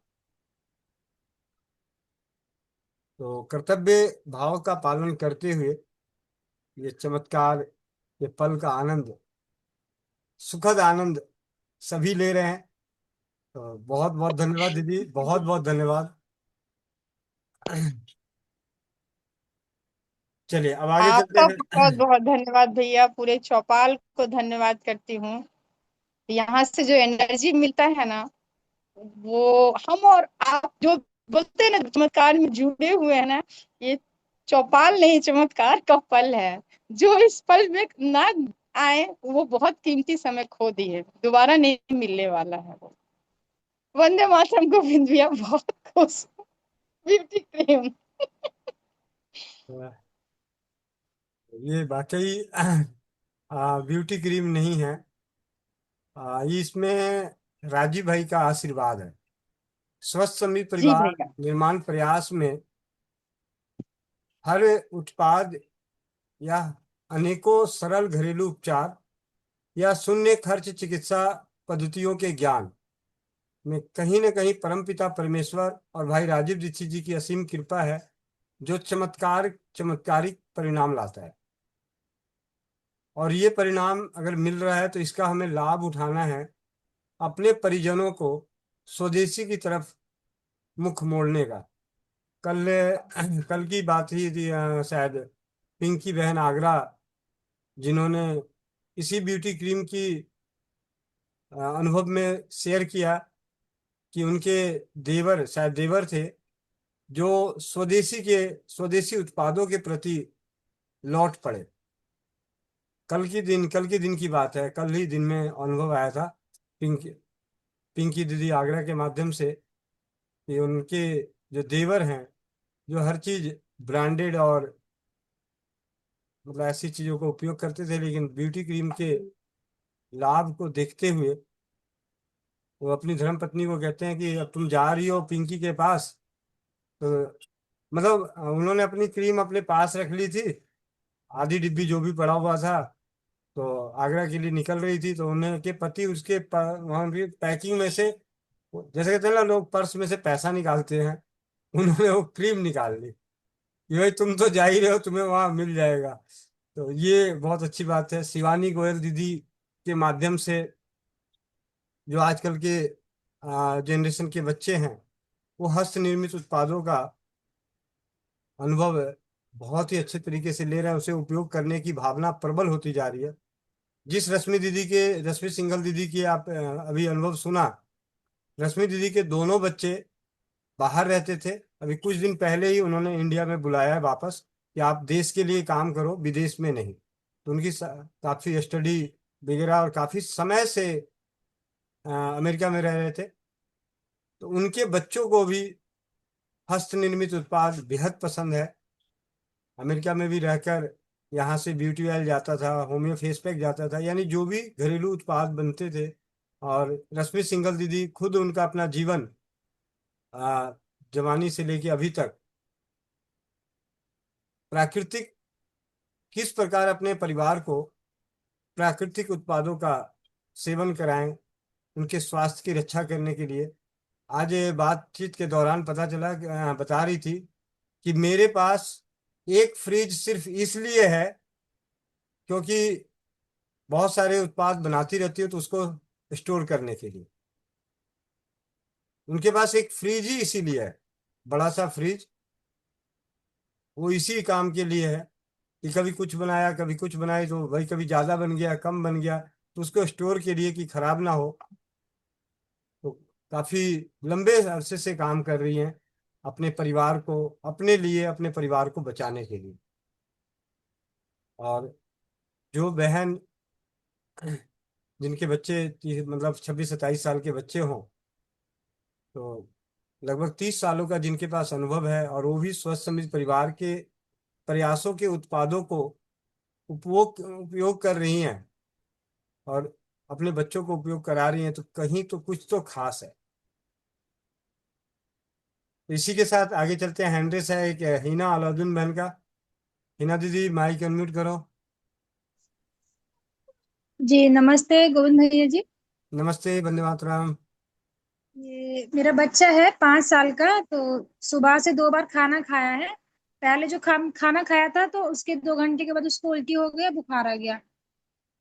तो कर्तव्य भाव का पालन करते हुए ये चमत्कार, ये पल का आनंद, सुखद आनंद सभी ले रहे हैं। तो बहुत बहुत धन्यवाद दीदी, बहुत बहुत धन्यवाद। चलिए अब आगे चलते आपका हैं। बहुत बहुत धन्यवाद भैया, पूरे चौपाल को धन्यवाद करती हूँ। यहाँ से जो एनर्जी मिलता है ना, वो हम और आप जो बोलते हैं ना, चमत्कार में जुड़े हुए हैं ना, ये चौपाल नहीं, चमत्कार का पल है। जो इस पल में ना आए, वो बहुत कीमती समय खो दिए, दोबारा नहीं मिलने वाला है वो। वंदे मातरम। गोविंद भैया बहुत खुश। Beauty cream. ये वाकई ब्यूटी क्रीम नहीं है, ये इसमें राजीव भाई का आशीर्वाद है। स्वस्थ समृद्ध जी परिवार भैया। निर्माण प्रयास में हर उत्पाद या अनेकों सरल घरेलू उपचार या शून्य खर्च चिकित्सा पद्धतियों के ज्ञान में कहीं न कहीं परमपिता परमेश्वर और भाई राजीव दीक्षित जी की असीम कृपा है, जो चमत्कारिक परिणाम लाता है। और ये परिणाम अगर मिल रहा है तो इसका हमें लाभ उठाना है, अपने परिजनों को स्वदेशी की तरफ मुख मोड़ने का। कल कल की बात ही थी, शायद पिंकी बहन आगरा, जिन्होंने इसी ब्यूटी क्रीम की अनुभव में शेयर किया कि उनके देवर, शायद देवर थे, जो स्वदेशी उत्पादों के प्रति लौट पड़े। कल की दिन की बात है, कल ही दिन में अनुभव आया था पिंकी पिंकी दीदी आगरा के माध्यम से कि उनके जो देवर हैं, जो हर चीज ब्रांडेड और मतलब ऐसी चीजों का उपयोग करते थे, लेकिन ब्यूटी क्रीम के लाभ को देखते हुए वो अपनी धर्म पत्नी को कहते हैं कि अब तुम जा रही हो पिंकी के पास, तो मतलब उन्होंने अपनी क्रीम अपने पास रख ली थी, आधी डिब्बी जो भी पड़ा हुआ था, तो आगरा के लिए निकल रही थी, तो उनके पति उसके वहां की पैकिंग में से, जैसे कहते हैं ना लोग पर्स में से पैसा निकालते हैं, उन्होंने वो क्रीम निकाल ली कि भाई तुम तो जा ही रहे हो, तुम्हें वहां मिल जाएगा। तो ये बहुत अच्छी बात है, शिवानी गोयल दीदी के माध्यम से जो आजकल के जनरेशन के बच्चे हैं वो हस्त निर्मित उत्पादों का अनुभव बहुत ही अच्छे तरीके से ले रहे हैं, उसे उपयोग करने की भावना प्रबल होती जा रही है। जिस रश्मि सिंघल दीदी की आप अभी अनुभव सुना, रश्मि दीदी के दोनों बच्चे बाहर रहते थे, अभी कुछ दिन पहले ही उन्होंने इंडिया में बुलाया है वापस कि आप देश के लिए काम करो, विदेश में नहीं। तो उनकी काफी स्टडी वगैरह और काफी समय से अमेरिका में रह रहे थे, तो उनके बच्चों को भी हस्त निर्मित उत्पाद बेहद पसंद है। अमेरिका में भी रहकर यहाँ से ब्यूटी ऑयल जाता था, होम्यो फेस पैक जाता था, यानी जो भी घरेलू उत्पाद बनते थे। और रश्मि सिंघल दीदी खुद उनका अपना जीवन आ, जवानी से लेके अभी तक प्राकृतिक किस प्रकार अपने परिवार को प्राकृतिक उत्पादों का सेवन कराएं, उनके स्वास्थ्य की रक्षा करने के लिए। आज ये बातचीत के दौरान पता चला बता रही थी कि मेरे पास एक फ्रिज सिर्फ इसलिए है क्योंकि बहुत सारे उत्पाद बनाती रहती है, तो उसको स्टोर करने के लिए उनके पास एक फ्रिज ही इसीलिए है, बड़ा सा फ्रिज, वो इसी काम के लिए है कि कभी कुछ बनाया कभी कुछ बनाई, तो भाई कभी ज्यादा बन गया कम बन गया, तो उसको स्टोर के लिए कि खराब ना हो। तो काफी लंबे अरसे से काम कर रही हैं अपने परिवार को, अपने लिए, अपने परिवार को बचाने के लिए। और जो बहन जिनके बच्चे मतलब 26-27 साल के बच्चे हों, तो लगभग 30 सालों का जिनके पास अनुभव है, और वो भी स्वस्थ समृद्ध परिवार के प्रयासों के उत्पादों को उपयोग उपयोग कर रही हैं और अपने बच्चों को उपयोग करा रही हैं, तो कहीं तो कुछ तो खास है। तो इसी के साथ आगे चलते हैं। हैंड्रेस है एक हिना अलाउद्दीन बहन का। हिना दीदी माइक अनम्यूट करो। जी नमस्ते गोविंद भैया जी। नमस्ते, वंदे मातरम। ये मेरा बच्चा है 5 साल का, तो सुबह से 2 बार खाना खाया है। पहले जो खाना खाया था तो उसके 2 घंटे के बाद उसको उल्टी हो गया, बुखार आ गया।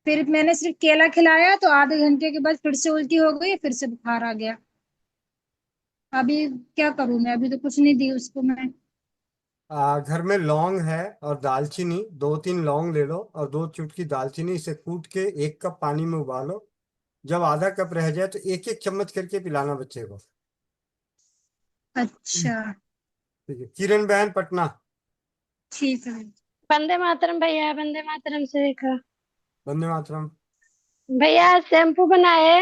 फिर मैंने सिर्फ केला खिलाया तो आधे घंटे के बाद फिर से उल्टी हो गई, फिर से बुखार आ गया। अभी क्या करूं मैं, अभी तो कुछ नहीं दी उसको मैं। घर में लौंग है और दालचीनी, 2-3 लौंग ले लो और 2 चुटकी दालचीनी, इसे कूट के 1 कप पानी में उबालो। जब आधा कप रह जाए तो एक एक चम्मच करके पिलाना बच्चे को। अच्छा ठीक है, किरण बहन पटना। ठीक है। वंदे मातरम भैया, वंदे मातरम से देखा। वंदे मातरम। भैया शैम्पू बनाए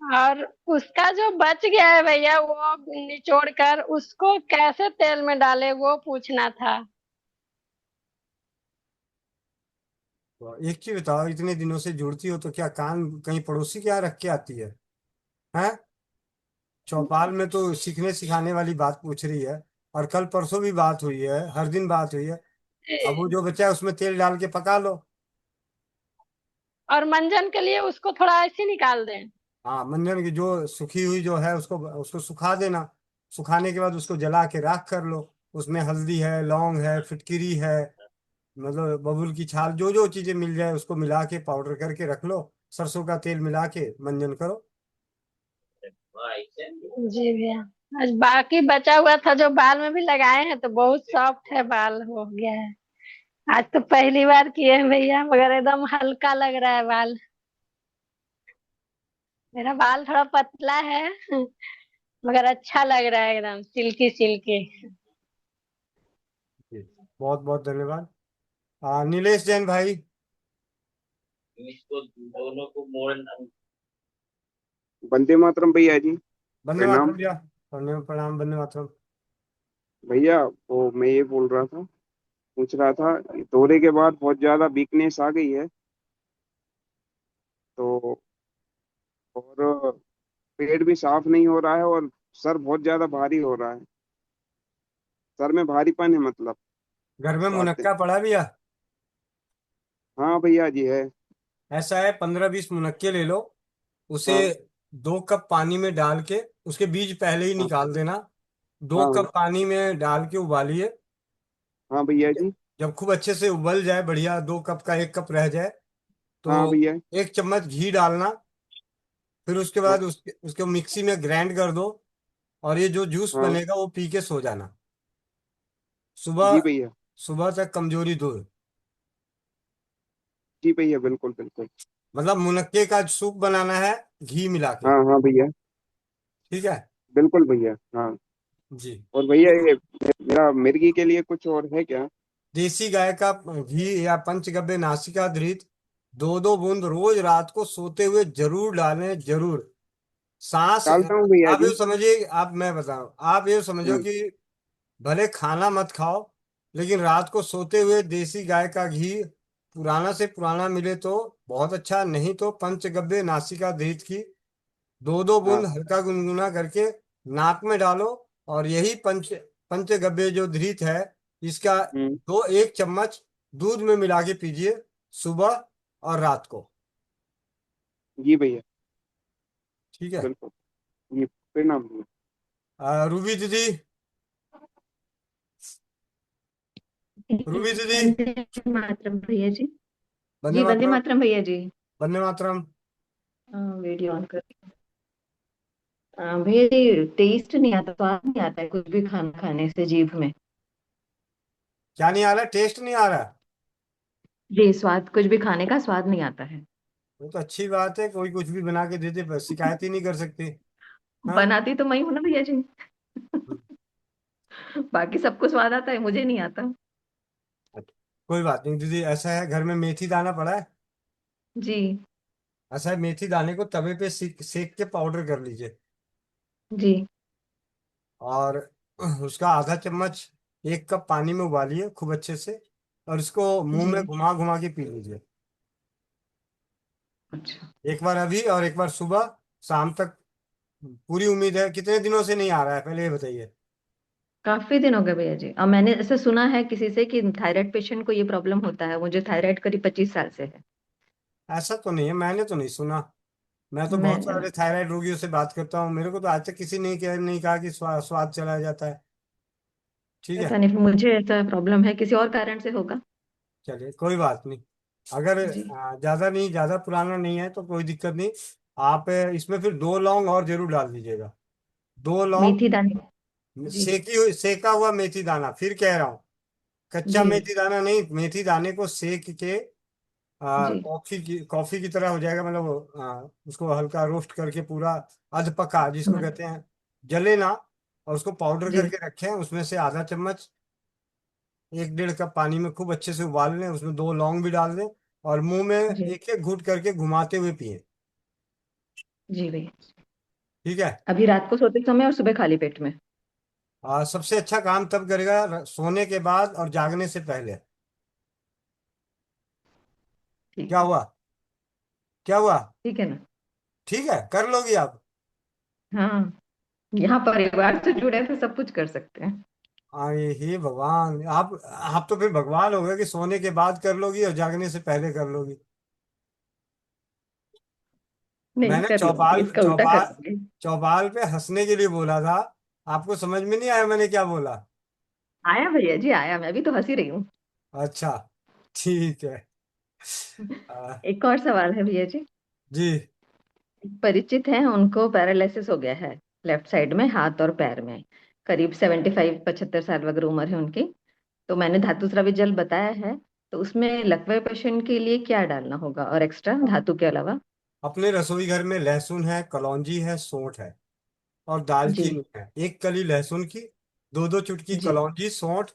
और उसका जो बच गया है भैया वो निचोड़ कर उसको कैसे तेल में डाले वो पूछना था। तो एक चीज बताओ, इतने दिनों से जुड़ती हो तो क्या कान कहीं पड़ोसी के यहाँ रख के आती है? हैं? चौपाल में तो सीखने सिखाने वाली बात पूछ रही है, और कल परसों भी बात हुई है, हर दिन बात हुई है। अब वो जो बचा है उसमें तेल डाल के पका लो। और मंजन के लिए उसको थोड़ा ऐसे निकाल दें। हाँ, मंजन की जो सूखी हुई जो है उसको उसको सुखा देना। सुखाने के बाद उसको जला के राख कर लो। उसमें हल्दी है, लौंग है, फिटकिरी है, मतलब बबूल की छाल, जो जो चीजें मिल जाए उसको मिला के पाउडर करके रख लो। सरसों का तेल मिला के मंजन करो। जी भैया। आज बाकी बचा हुआ था जो बाल में भी लगाए हैं तो बहुत सॉफ्ट है, बाल हो गया है। आज तो पहली बार किए हैं भैया, मगर एकदम हल्का लग रहा है बाल। मेरा बाल थोड़ा पतला है मगर अच्छा लग रहा है एकदम सिल्की सिल्की। जी, बहुत बहुत धन्यवाद। नीलेश जैन भाई। वंदे मातरम भैया जी। वंदे प्रणाम मातरम भैया। प्रणाम वंदे मातरम। भैया। वो मैं ये बोल रहा था, पूछ रहा था, दौरे के बाद बहुत ज्यादा वीकनेस आ गई है। तो और पेट भी साफ नहीं हो रहा है, और सर बहुत ज्यादा भारी हो रहा है। सर में भारीपन है, मतलब घर में बातें। मुनक्का पड़ा भैया। हाँ भैया जी है। ऐसा है, 15-20 मुनक्के ले लो। उसे हाँ 2 कप पानी में डाल के, उसके बीज पहले ही हाँ निकाल देना। दो हाँ हाँ कप पानी में डाल के उबालिए। हाँ भैया जी। जब खूब अच्छे से उबल जाए, बढ़िया, 2 कप का 1 कप रह जाए, हाँ तो भैया। 1 चम्मच घी डालना। फिर उसके हाँ बाद उसको मिक्सी में ग्राइंड कर दो। और ये जो जूस हाँ। बनेगा वो पी के सो जाना। सुबह जी भैया। सुबह तक कमजोरी दूर। जी भैया, बिल्कुल बिल्कुल। मतलब मुनक्के का सूप बनाना है, घी मिला के। हाँ हाँ भैया। ठीक है। बिल्कुल भैया, हाँ। जी। और भैया ये मेरा मिर्गी के लिए कुछ और है क्या? देसी गाय का घी या पंचगव्य नासिका घृत 2-2 बूंद रोज रात को सोते हुए जरूर डालें, जरूर। सांस, डालता हूँ भैया आप ये जी। समझिए, आप, मैं बताऊं, आप ये समझो हम्म। कि भले खाना मत खाओ, लेकिन रात को सोते हुए देसी गाय का घी पुराना से पुराना मिले तो बहुत अच्छा, नहीं तो पंचगव्य नासिका घृत की 2-2 बूंद हाँ। हल्का गुनगुना करके नाक में डालो। और यही पंचगव्य जो घृत है, इसका हम्म। 1 चम्मच दूध में मिला के पीजिए, सुबह और रात को। जी भैया। ठीक है। बिल्कुल। जी। प्रणाम भैया। रूबी दीदी। रूबी दीदी। वंदे मातरम भैया जी। वंदे जी वंदे मातरम। मातरम भैया जी। वंदे मातरम। वीडियो ऑन कर। भैया जी टेस्ट नहीं आता, स्वाद नहीं आता है कुछ भी खाना खाने से जीभ में। क्या नहीं आ रहा? टेस्ट नहीं आ रहा? जी स्वाद, कुछ भी खाने का स्वाद नहीं आता है। वो तो अच्छी बात है, कोई कुछ भी बना के दे दे, बस शिकायत ही नहीं कर सकती। हाँ। बनाती तो मैं हूं ना भैया जी। बाकी सबको स्वाद आता है, मुझे नहीं आता। अच्छा, कोई बात नहीं दीदी। ऐसा है, घर में मेथी दाना पड़ा है। जी। ऐसा है, मेथी दाने को तवे पे सेक सेक के पाउडर कर लीजिए। जी। और उसका ½ चम्मच 1 कप पानी में उबालिए खूब अच्छे से। और इसको मुंह जी। में घुमा घुमा के पी लीजिए। अच्छा। एक बार अभी और एक बार सुबह, शाम तक। पूरी उम्मीद है। कितने दिनों से नहीं आ रहा है, पहले ये बताइए। काफी दिन हो गए भैया जी, और मैंने ऐसे सुना है किसी से कि थायराइड पेशेंट को ये प्रॉब्लम होता है। मुझे थायराइड करीब 25 साल से है। ऐसा तो नहीं है, मैंने तो नहीं सुना। मैं तो मैं बहुत सारे थायराइड रोगियों से बात करता हूँ, मेरे को तो आज तक किसी ने नहीं कहा कि स्वाद चला जाता है। ठीक पता है। नहीं, फिर मुझे ऐसा प्रॉब्लम है, किसी और कारण से होगा। चलिए, कोई बात नहीं। अगर जी। ज्यादा नहीं, ज्यादा पुराना नहीं है तो कोई दिक्कत नहीं। आप इसमें फिर 2 लौंग और जरूर डाल दीजिएगा। 2 लौंग। मेथी दाने। जी। सेका हुआ मेथी दाना, फिर कह रहा हूँ। कच्चा जी। मेथी दाना नहीं, मेथी दाने को सेक के जी। कॉफी की तरह हो जाएगा, मतलब उसको हल्का रोस्ट करके पूरा अध पका, जिसको हाँ। कहते हैं, जले ना। और उसको पाउडर जी। करके रखें, उसमें से ½ चम्मच 1-1.5 कप पानी में खूब अच्छे से उबाल लें, उसमें 2 लौंग भी डाल दें। और मुंह में जी। एक एक घूंट करके घुमाते हुए पिए। जी भैया। ठीक है। अभी रात को सोते समय और सुबह खाली पेट में। सबसे अच्छा काम तब करेगा सोने के बाद और जागने से पहले। ठीक क्या है। हुआ? क्या हुआ? ठीक है ना। ठीक है, कर लोगी आप? हाँ, यहाँ परिवार से जुड़े तो सब कुछ कर सकते हैं। अरे हे भगवान, आप तो फिर भगवान हो गए कि सोने के बाद कर लोगी और जागने से पहले कर लोगी। नहीं, मैंने कर लूंगी, चौपाल इसका उल्टा कर चौपाल लूंगी। चौपाल पे हंसने के लिए बोला था। आपको समझ में नहीं आया मैंने क्या बोला? आया भैया जी, आया, मैं भी तो हंसी रही हूँ। अच्छा, ठीक है। आ, एक और सवाल है भैया जी। जी। एक परिचित है, उनको पैरालिसिस हो गया है लेफ्ट साइड में, हाथ और पैर में। करीब 75-75 साल वगैरह उम्र है उनकी। तो मैंने धातु स्रावी जल बताया है। तो उसमें लकवे पेशेंट के लिए क्या डालना होगा, और एक्स्ट्रा धातु के अलावा? अपने रसोई घर में लहसुन है, कलौंजी है, सौंठ है। और जी दालचीनी है, एक कली लहसुन की, दो दो चुटकी जी कलौंजी, सौंठ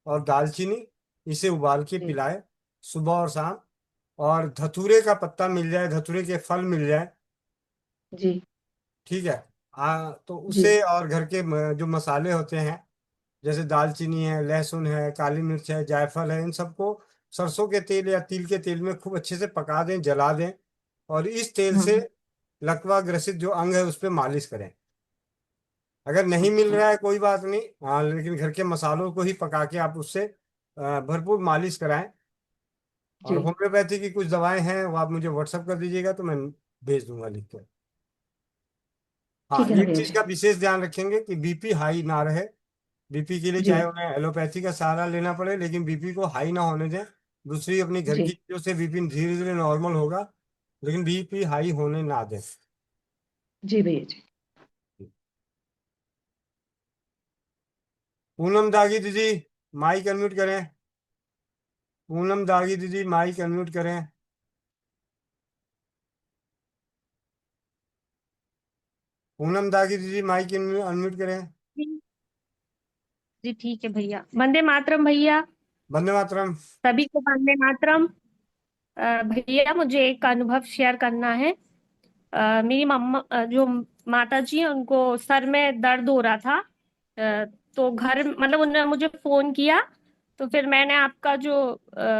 और दालचीनी। इसे उबाल के जी पिलाए सुबह और शाम। और धतूरे का पत्ता मिल जाए, धतूरे के फल मिल जाए, जी ठीक है। तो जी उसे और घर के जो मसाले होते हैं, जैसे दालचीनी है, लहसुन है, काली मिर्च है, जायफल है, इन सबको सरसों के तेल या तिल के तेल में खूब अच्छे से पका दें, जला दें। और इस तेल से हाँ लकवा ग्रसित जो अंग है उस पर मालिश करें। अगर नहीं मिल अच्छा रहा है कोई बात नहीं, हाँ, लेकिन घर के मसालों को ही पका के आप उससे भरपूर मालिश कराएं। और जी होम्योपैथी की कुछ दवाएं हैं, वो आप मुझे व्हाट्सअप कर दीजिएगा तो मैं भेज दूंगा लिख के। हाँ, ठीक है ना एक भैया चीज जी। का विशेष ध्यान रखेंगे कि बीपी हाई ना रहे। बीपी के लिए जी चाहे उन्हें एलोपैथी का सहारा लेना पड़े, लेकिन बीपी को हाई ना होने दें। दूसरी, अपनी घर की जी चीजों से बीपी धीरे धीरे नॉर्मल होगा, लेकिन बीपी हाई होने ना दें। जी भैया जी। पूनम दागी दीदी, माइक अनम्यूट करें। पूनम दागी दीदी, माइक अनम्यूट करें। पूनम दागी दीदी, माइक अनम्यूट करें। जी ठीक है भैया। वंदे मातरम भैया। वंदे मातरम। सभी को वंदे मातरम। भैया मुझे एक अनुभव शेयर करना है। मेरी मम्मा जो माता जी हैं उनको सर में दर्द हो रहा था। तो घर मतलब उन्होंने मुझे फोन किया। तो फिर मैंने आपका जो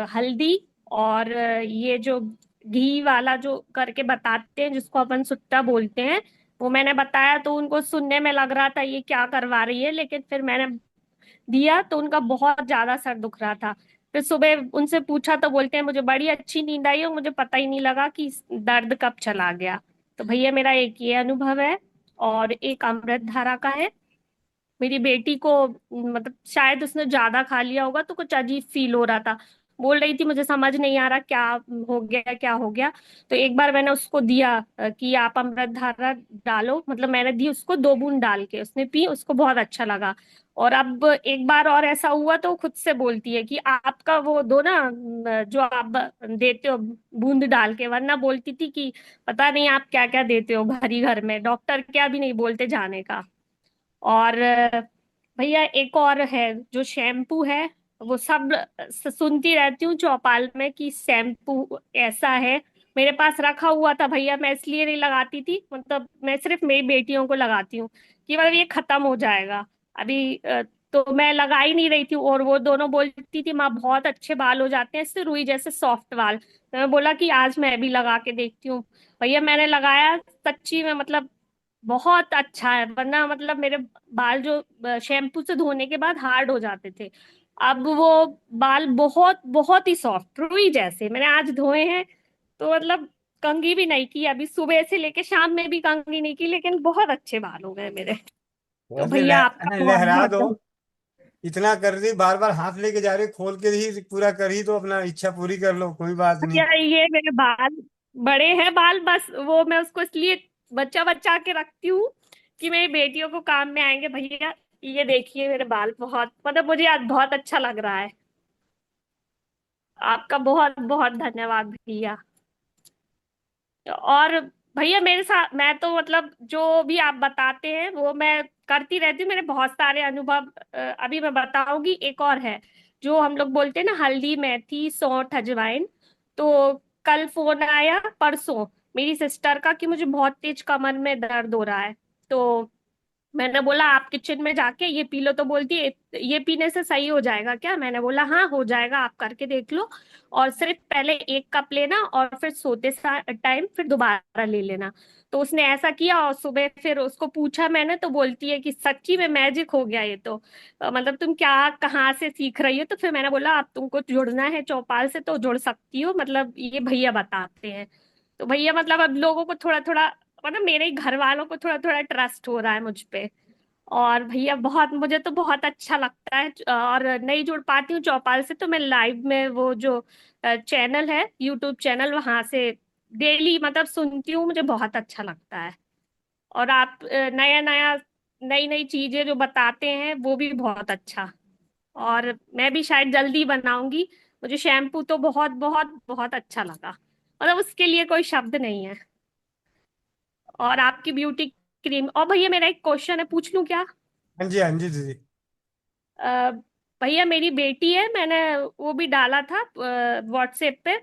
हल्दी और ये जो घी वाला जो करके बताते हैं जिसको अपन सुट्टा बोलते हैं, वो मैंने बताया। तो उनको सुनने में लग रहा था ये क्या करवा रही है, लेकिन फिर मैंने दिया तो उनका बहुत ज्यादा सर दुख रहा था। फिर सुबह उनसे पूछा तो बोलते हैं मुझे बड़ी अच्छी नींद आई और मुझे पता ही नहीं लगा कि दर्द कब चला गया। तो भैया मेरा एक ये अनुभव है और एक अमृत धारा का है। मेरी बेटी को मतलब शायद उसने ज्यादा खा लिया होगा तो कुछ अजीब फील हो रहा था। बोल रही थी मुझे समझ नहीं आ रहा क्या हो गया क्या हो गया। तो एक बार मैंने उसको दिया कि आप अमृत धारा डालो। मतलब मैंने दी उसको 2 बूंद डाल के, उसने पी, उसको बहुत अच्छा लगा। और अब एक बार और ऐसा हुआ तो वो खुद से बोलती है कि आपका वो दो ना जो आप देते हो बूंद डाल के, वरना बोलती थी कि पता नहीं आप क्या क्या देते हो घर ही घर में, डॉक्टर क्या भी नहीं बोलते जाने का। और भैया एक और है जो शैम्पू है, वो सब सुनती रहती हूँ चौपाल में कि शैम्पू ऐसा है। मेरे पास रखा हुआ था भैया, मैं इसलिए नहीं लगाती थी, मतलब मैं सिर्फ मेरी बेटियों को लगाती हूँ कि मतलब ये खत्म हो जाएगा अभी। तो मैं लगा ही नहीं रही थी और वो दोनों बोलती थी माँ बहुत अच्छे बाल हो जाते हैं इससे, रुई जैसे सॉफ्ट बाल। तो मैं बोला कि आज मैं भी लगा के देखती हूँ। भैया मैंने लगाया, सच्ची में मतलब बहुत अच्छा है। वरना मतलब मेरे बाल जो शैम्पू से धोने के बाद हार्ड हो जाते थे, अब वो बाल बहुत बहुत ही सॉफ्ट रुई जैसे। मैंने आज धोए हैं तो मतलब कंघी भी नहीं की, अभी सुबह से लेके शाम में भी कंघी नहीं की, लेकिन बहुत अच्छे बाल हो गए मेरे। तो वैसे भैया आपका बहुत लहरा बहुत दो। इतना कर दी, बार बार हाथ लेके जा रहे, खोल के ही पूरा कर ही तो, अपना इच्छा पूरी कर लो, कोई बात नहीं। भैया ये मेरे बाल बड़े हैं बाल, बस वो मैं उसको इसलिए बच्चा बच्चा के रखती हूँ कि मेरी बेटियों को काम में आएंगे। भैया ये देखिए मेरे बाल बहुत मतलब मुझे आज बहुत अच्छा लग रहा है। आपका बहुत बहुत धन्यवाद भैया। और भैया मेरे साथ मैं तो मतलब जो भी आप बताते हैं वो मैं करती रहती हूँ, मेरे बहुत सारे अनुभव। अभी मैं बताऊंगी एक और है जो हम लोग बोलते हैं ना, हल्दी मेथी सौंठ अजवाइन। तो कल फोन आया परसों मेरी सिस्टर का कि मुझे बहुत तेज कमर में दर्द हो रहा है। तो मैंने बोला आप किचन में जाके ये पी लो। तो बोलती है ये पीने से सही हो जाएगा क्या? मैंने बोला हाँ हो जाएगा, आप करके देख लो। और सिर्फ पहले 1 कप लेना और फिर सोते टाइम फिर दोबारा ले लेना। तो उसने ऐसा किया और सुबह फिर उसको पूछा मैंने तो बोलती है कि सच्ची में मैजिक हो गया ये तो। मतलब तुम क्या कहाँ से सीख रही हो? तो फिर मैंने बोला आप तुमको जुड़ना है चौपाल से तो जुड़ सकती हो, मतलब ये भैया बताते हैं। तो भैया मतलब अब लोगों को थोड़ा थोड़ा मतलब मेरे ही घर वालों को थोड़ा थोड़ा ट्रस्ट हो रहा है मुझ पे। और भैया बहुत मुझे तो बहुत अच्छा लगता है। और नहीं जुड़ पाती हूँ चौपाल से तो मैं लाइव में वो जो चैनल है यूट्यूब चैनल वहां से डेली मतलब सुनती हूँ, मुझे बहुत अच्छा लगता है। और आप नया नया नई नई चीजें जो बताते हैं वो भी बहुत अच्छा। और मैं भी शायद जल्दी बनाऊंगी। मुझे शैम्पू तो बहुत बहुत बहुत अच्छा लगा, मतलब उसके लिए कोई शब्द नहीं है। और आपकी ब्यूटी क्रीम। और भैया मेरा एक क्वेश्चन है, पूछ लूं क्या? हाँ जी, हाँ जी दीदी। अ, भैया मेरी बेटी है, मैंने वो भी डाला था व्हाट्सएप पे।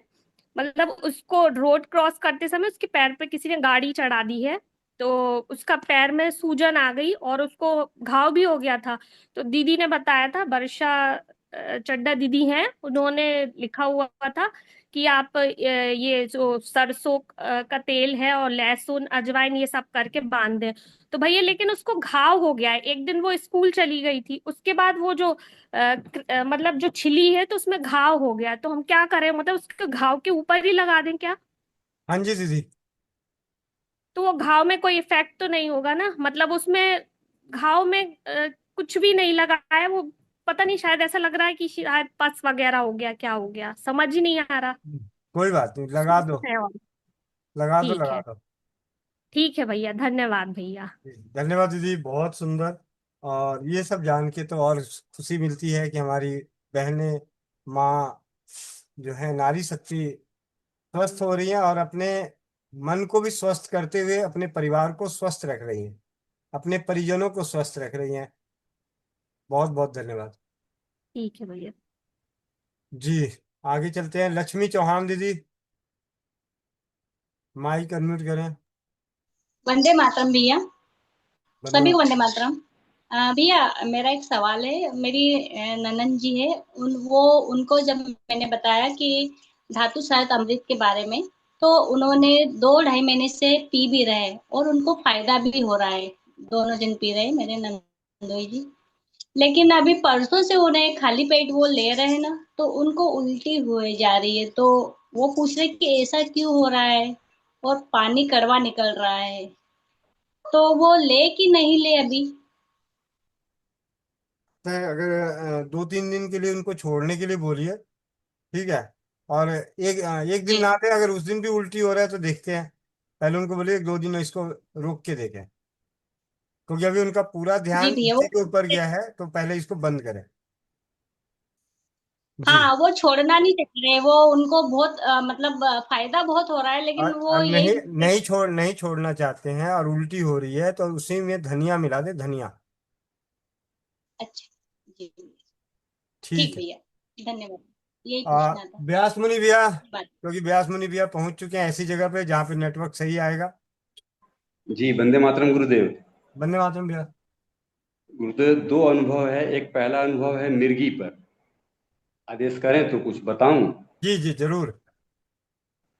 मतलब उसको रोड क्रॉस करते समय उसके पैर पे किसी ने गाड़ी चढ़ा दी है, तो उसका पैर में सूजन आ गई और उसको घाव भी हो गया था। तो दीदी ने बताया था, वर्षा चड्डा दीदी हैं, उन्होंने लिखा हुआ था कि आप ये जो सरसों का तेल है और लहसुन अजवाइन ये सब करके बांध दें। तो भैया लेकिन उसको घाव हो गया है, एक दिन वो स्कूल चली गई थी, उसके बाद वो जो मतलब जो छिली है तो उसमें घाव हो गया, तो हम क्या करें? मतलब उसके घाव के ऊपर ही लगा दें क्या? हाँ जी दीदी। तो वो घाव में कोई इफेक्ट तो नहीं होगा ना? मतलब उसमें घाव में कुछ भी नहीं लगा है वो। पता नहीं, शायद ऐसा लग रहा है कि शायद पस वगैरह हो गया, क्या हो गया समझ ही नहीं आ रहा। कोई बात नहीं, लगा सूजन दो। है और। लगा दो, ठीक लगा है। दो। ठीक है भैया, धन्यवाद भैया। धन्यवाद दीदी, बहुत सुंदर। और ये सब जान के तो और खुशी मिलती है कि हमारी बहनें, माँ जो है, नारी शक्ति स्वस्थ हो रही हैं और अपने मन को भी स्वस्थ करते हुए अपने परिवार को स्वस्थ रख रही हैं, अपने परिजनों को स्वस्थ रख रही हैं। बहुत बहुत धन्यवाद। ठीक है भैया। जी। आगे चलते हैं, लक्ष्मी चौहान दीदी, माइक अनम्यूट करें। वंदे मातरम भैया, सभी को धन्यवाद। वंदे मातरम। भैया मेरा एक सवाल है। मेरी ननद जी है, उनको जब मैंने बताया कि धातु सहित अमृत के बारे में, तो उन्होंने 2 ढाई महीने से पी भी रहे और उनको फायदा भी हो रहा है। दोनों जन पी रहे हैं, मेरे नंदोई जी। लेकिन अभी परसों से उन्हें खाली पेट वो ले रहे हैं ना, तो उनको उल्टी हुए जा रही है। तो वो पूछ रहे कि ऐसा क्यों हो रहा है, और पानी कड़वा निकल रहा है, तो वो ले कि नहीं ले अभी? अगर 2-3 दिन के लिए उनको छोड़ने के लिए बोलिए, ठीक है। और एक दिन जी। नहाते हैं, अगर उस दिन भी उल्टी हो रहा है तो देखते हैं। पहले उनको बोलिए 2 दिन इसको रोक के देखें, क्योंकि अभी उनका पूरा जी ध्यान भैया, इसी के ऊपर गया है, तो पहले इसको बंद करें। जी। हाँ, वो छोड़ना नहीं चाह रहे। वो उनको बहुत मतलब फायदा बहुत हो रहा है, लेकिन वो और यही नहीं, बोल रहे नहीं छोड़ना चाहते हैं और उल्टी हो रही है, तो उसी में धनिया मिला दे, धनिया। अच्छा। जी। ठीक ठीक है। भैया, धन्यवाद। यही पूछना था। व्यास मुनि भैया, बात। क्योंकि व्यास मुनि भैया पहुंच चुके हैं ऐसी जगह पे जहाँ पे नेटवर्क सही आएगा। जी वंदे मातरम गुरुदेव। वंदे मातरम भैया। गुरुदेव, दो अनुभव है। एक पहला अनुभव है मिर्गी पर। आदेश करें तो कुछ बताऊं? जी जी जरूर।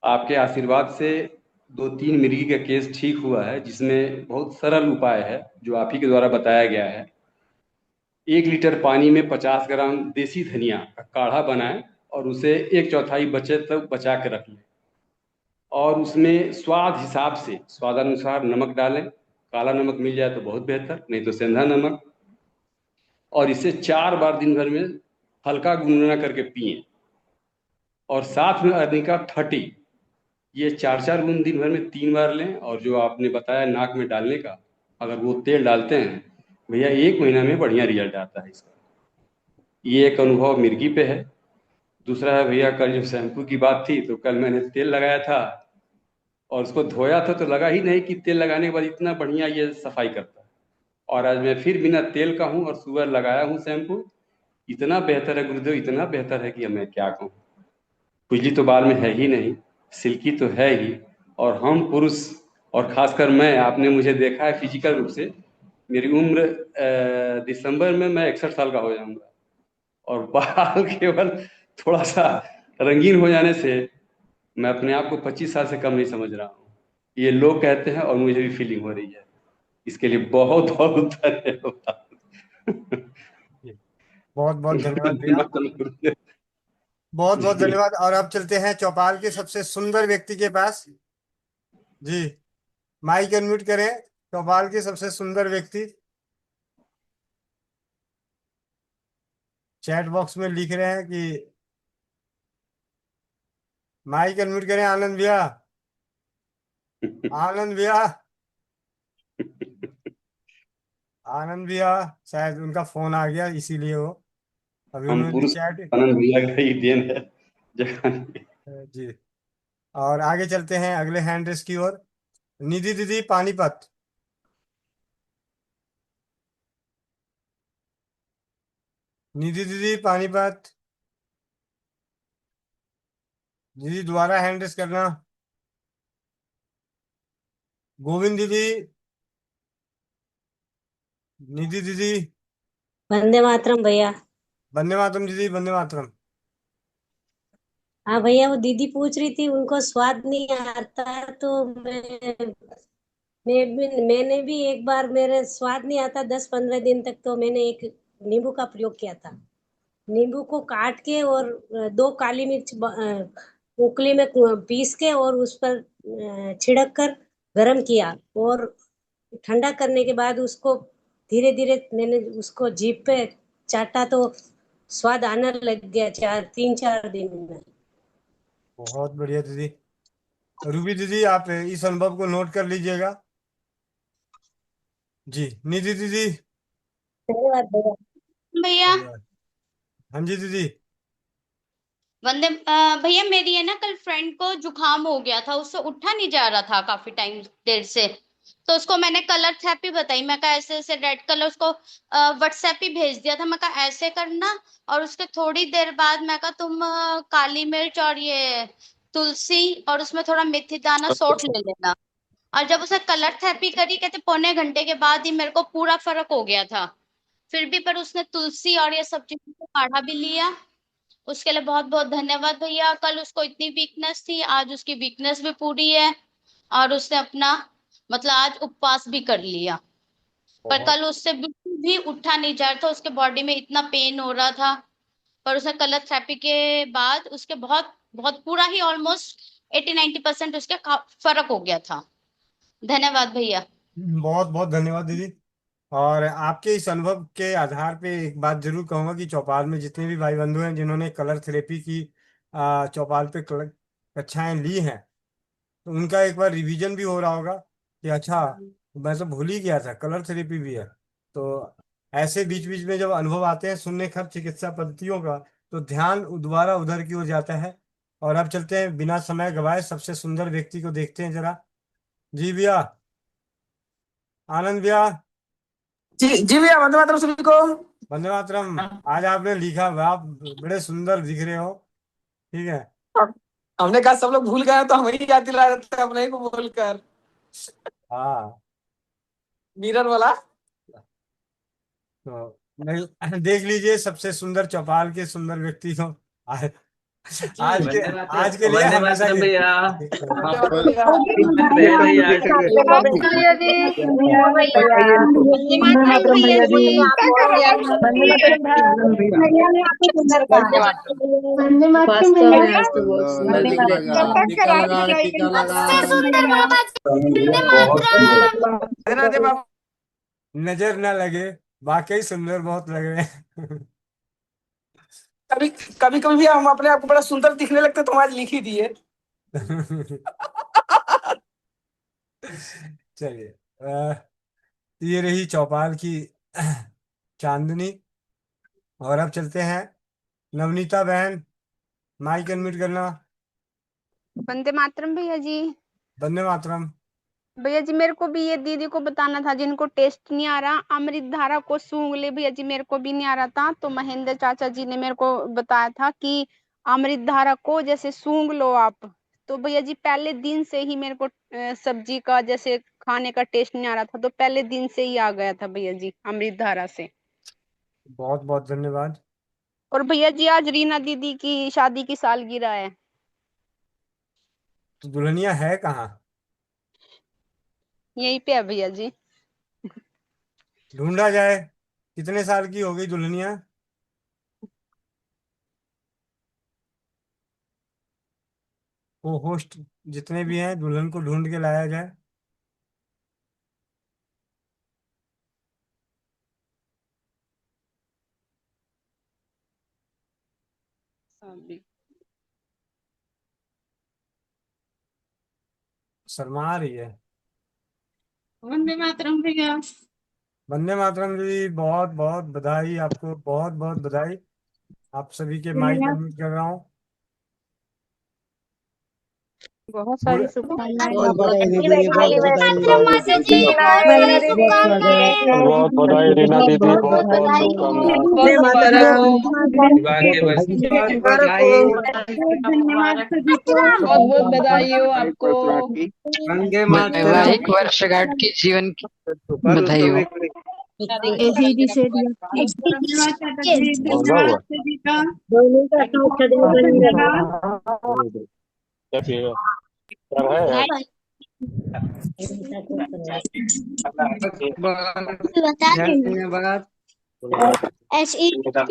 आपके आशीर्वाद से 2-3 मिर्गी का केस ठीक हुआ है, जिसमें बहुत सरल उपाय है जो आप ही के द्वारा बताया गया है। 1 लीटर पानी में 50 ग्राम देसी धनिया का काढ़ा बनाएं और उसे 1/4 बचे तक बचा के रख लें। और उसमें स्वाद हिसाब से स्वादानुसार नमक डालें। काला नमक मिल जाए तो बहुत बेहतर, नहीं तो सेंधा नमक। और इसे 4 बार दिन भर में हल्का गुनगुना करके पिएं। और साथ में अर्निका 30, ये 4-4 बूंद दिन भर में 3 बार लें। और जो आपने बताया नाक में डालने का, अगर वो तेल डालते हैं भैया, 1 महीना में बढ़िया रिजल्ट आता है इसका। ये एक अनुभव मिर्गी पे है। दूसरा है भैया, कल जो शैम्पू की बात थी, तो कल मैंने तेल लगाया था और उसको धोया था, तो लगा ही नहीं कि तेल लगाने के बाद इतना बढ़िया ये सफाई करता है। और आज मैं फिर बिना तेल का हूँ और सुबह लगाया हूँ शैम्पू। इतना बेहतर है गुरुदेव, इतना बेहतर है कि मैं क्या कहूँ। खुजली तो बाल में है ही नहीं, सिल्की तो है ही। और हम पुरुष, और खासकर मैं, आपने मुझे देखा है फिजिकल रूप से। मेरी उम्र दिसंबर में मैं 61 साल का हो जाऊंगा। और बाल केवल थोड़ा सा रंगीन हो जाने से मैं अपने आप को 25 साल से कम नहीं समझ रहा हूँ। ये लोग कहते हैं और मुझे भी फीलिंग हो रही है। इसके लिए बहुत बहुत धन्यवाद। बहुत बहुत धन्यवाद भैया। बहुत बहुत धन्यवाद। और अब चलते हैं चौपाल के सबसे सुंदर व्यक्ति के पास। जी। माइक अनम्यूट करें, चौपाल के सबसे सुंदर व्यक्ति। चैट बॉक्स में लिख रहे हैं कि माइक अनम्यूट करें, आनंद भैया। आनंद भैया। आनंद भैया, शायद उनका फोन आ गया इसीलिए वो अभी हम उन्होंने पुरुष चैट। आनंद भैया का ही देन है जगह। जी। और आगे चलते हैं अगले हैंड रेस की ओर। निधि दीदी, पानीपत। निधि दीदी पानीपत। दीदी दोबारा हैंड रेस करना। गोविंद दीदी। निधि दीदी। वंदे मातरम भैया। वंदे मातरम दीदी, वंदे मातरम। हाँ भैया, वो दीदी पूछ रही थी उनको स्वाद नहीं आता है, तो मैंने भी एक बार, मेरे स्वाद नहीं आता 10-15 दिन तक, तो मैंने एक नींबू का प्रयोग किया था। नींबू को काट के और दो काली मिर्च उंगली में पीस के और उस पर छिड़क कर गरम किया, और ठंडा करने के बाद उसको धीरे धीरे मैंने उसको जीभ पे चाटा, तो स्वाद आने लग गया 3-4 दिन में। बहुत बढ़िया दीदी। रूबी दीदी, आप इस अनुभव को नोट कर लीजिएगा। जी। निधि दीदी। धन्यवाद भैया। भैया धन्यवाद। हाँ जी दीदी। भैया मेरी है ना, कल फ्रेंड को जुकाम हो गया था, उससे उठा नहीं जा रहा था काफी टाइम देर से। तो उसको मैंने कलर थेरेपी बताई, मैं कहा ऐसे ऐसे रेड कलर, उसको व्हाट्सएप ही भेज दिया था, मैं कहा ऐसे करना। और उसके थोड़ी देर बाद मैं कहा तुम काली मिर्च और ये तुलसी और उसमें थोड़ा मेथी दाना सौंठ ले लेना। और जब उसे कलर थेरेपी करी, कहते पौने घंटे के बाद ही मेरे को पूरा फर्क हो गया था। फिर भी पर उसने तुलसी और ये सब चीजों को काढ़ा भी लिया। उसके लिए बहुत बहुत धन्यवाद भैया। कल उसको इतनी वीकनेस थी, आज उसकी वीकनेस भी पूरी है। और उसने अपना मतलब आज उपवास भी कर लिया। पर बहुत कल उससे बिल्कुल भी उठा नहीं जा रहा था, उसके बॉडी में इतना पेन हो रहा था। पर उसने कलर थेरेपी के बाद उसके बहुत बहुत पूरा ही ऑलमोस्ट 80-90% उसके फर्क हो गया था। धन्यवाद भैया। बहुत बहुत धन्यवाद दीदी। और आपके इस अनुभव के आधार पे एक बात जरूर कहूंगा कि चौपाल में जितने भी भाई बंधु हैं जिन्होंने कलर थेरेपी की चौपाल पे कक्षाएं ली हैं, तो उनका एक बार रिवीजन भी हो रहा होगा कि अच्छा, मैं तो भूल ही गया था कलर थेरेपी भी है। तो ऐसे बीच बीच में जब अनुभव आते हैं सुनने खर चिकित्सा पद्धतियों का, तो ध्यान दोबारा उधर की ओर जाता है। और अब चलते हैं बिना समय गवाए, सबसे सुंदर व्यक्ति को देखते हैं जरा। जी भैया। आनंद भैया। जी जी भैया, वंदे मातरम सभी को। वंदे मातरम। आज आपने लिखा, आप बड़े सुंदर दिख रहे हो। ठीक है। हमने कहा सब लोग भूल गए तो हम ही याद दिला रहे थे अपने ही को बोलकर। हाँ। मिरर वाला। तो देख लीजिए सबसे सुंदर चौपाल के सुंदर व्यक्ति को। आज आज के वंदे आज के मातरम, लिए वंदे हमेशा मातरम के भैया। वंदे आप मातरम भैया। रहे भैया। भैया जी। वंदे मातरम भैया जी। वंदे मातरम भैया ने आपको सुंदर वंदे कहा। मातरम। वंदे मातरम वास्तव में भैया। आज तो बहुत सुंदर वंदे दिख रहे थे मातरम। आप। टीका लगा टीका लगा। सबसे सुंदर बाबा जी। वंदे बहुत सुंदर। राधे राधे बाबू। नजर न लगे, वाकई सुंदर बहुत लग रहे हैं। कभी कभी कभी भी हम अपने आप को बड़ा सुंदर दिखने लगते तो हम आज लिख ही दिए। चलिए। ये रही चौपाल की चांदनी। और अब चलते हैं नवनीता बहन, माइक अनम्यूट करना। वंदे मातरम भैया जी। वंदे मातरम। भैया जी मेरे को भी ये दीदी को बताना था जिनको टेस्ट नहीं आ रहा, अमृत धारा को सूंघ ले भैया जी, मेरे को भी नहीं आ रहा था, तो महेंद्र चाचा जी ने मेरे को बताया था कि अमृत धारा को जैसे सूंघ लो आप। तो भैया जी पहले दिन से ही मेरे को सब्जी का जैसे खाने का टेस्ट नहीं आ रहा था, तो पहले दिन से ही आ गया था भैया जी अमृत धारा से। बहुत बहुत धन्यवाद। और भैया जी आज रीना दीदी की शादी की सालगिरह है। तो दुल्हनिया है कहाँ? यहीं पे है भैया जी। ढूंढा जाए। कितने साल की हो गई दुल्हनिया? को होस्ट जितने भी हैं, दुल्हन को ढूंढ के लाया जाए। शर्मा रही है। वंदे मातरम भैया। वंदे मातरम जी, बहुत बहुत बधाई आपको, बहुत बहुत बधाई। आप सभी के माइक अनम्यूट कर रहा हूँ। बहुत पूरे सारी शुभकामनाएं बहुत आपको। बधाई दीदी, बहुत बधाई, माता जी बहुत सारी बहुत स्वागत। शुभकामनाएं। बहुत बधाई रीना दीदी, बहुत बहुत बहुत बहुत बधाई हो। शुभकामनाएं। वंदे मातरम। बहुत विवाह के वर्ष की बहुत धन्यवाद सभी को। बहुत बहुत बधाई हो आपको। वंदे मातरम। वैवाहिक वर्षगांठ की जीवन की बधाई हो। दीदी से दिया। धन्यवाद चाचा जी, बोला हुआ धन्यवाद सभी का। दोनों का साथ सदैव बहुत बनी रहे। धन्यवाद। क्या चाहिए? क्या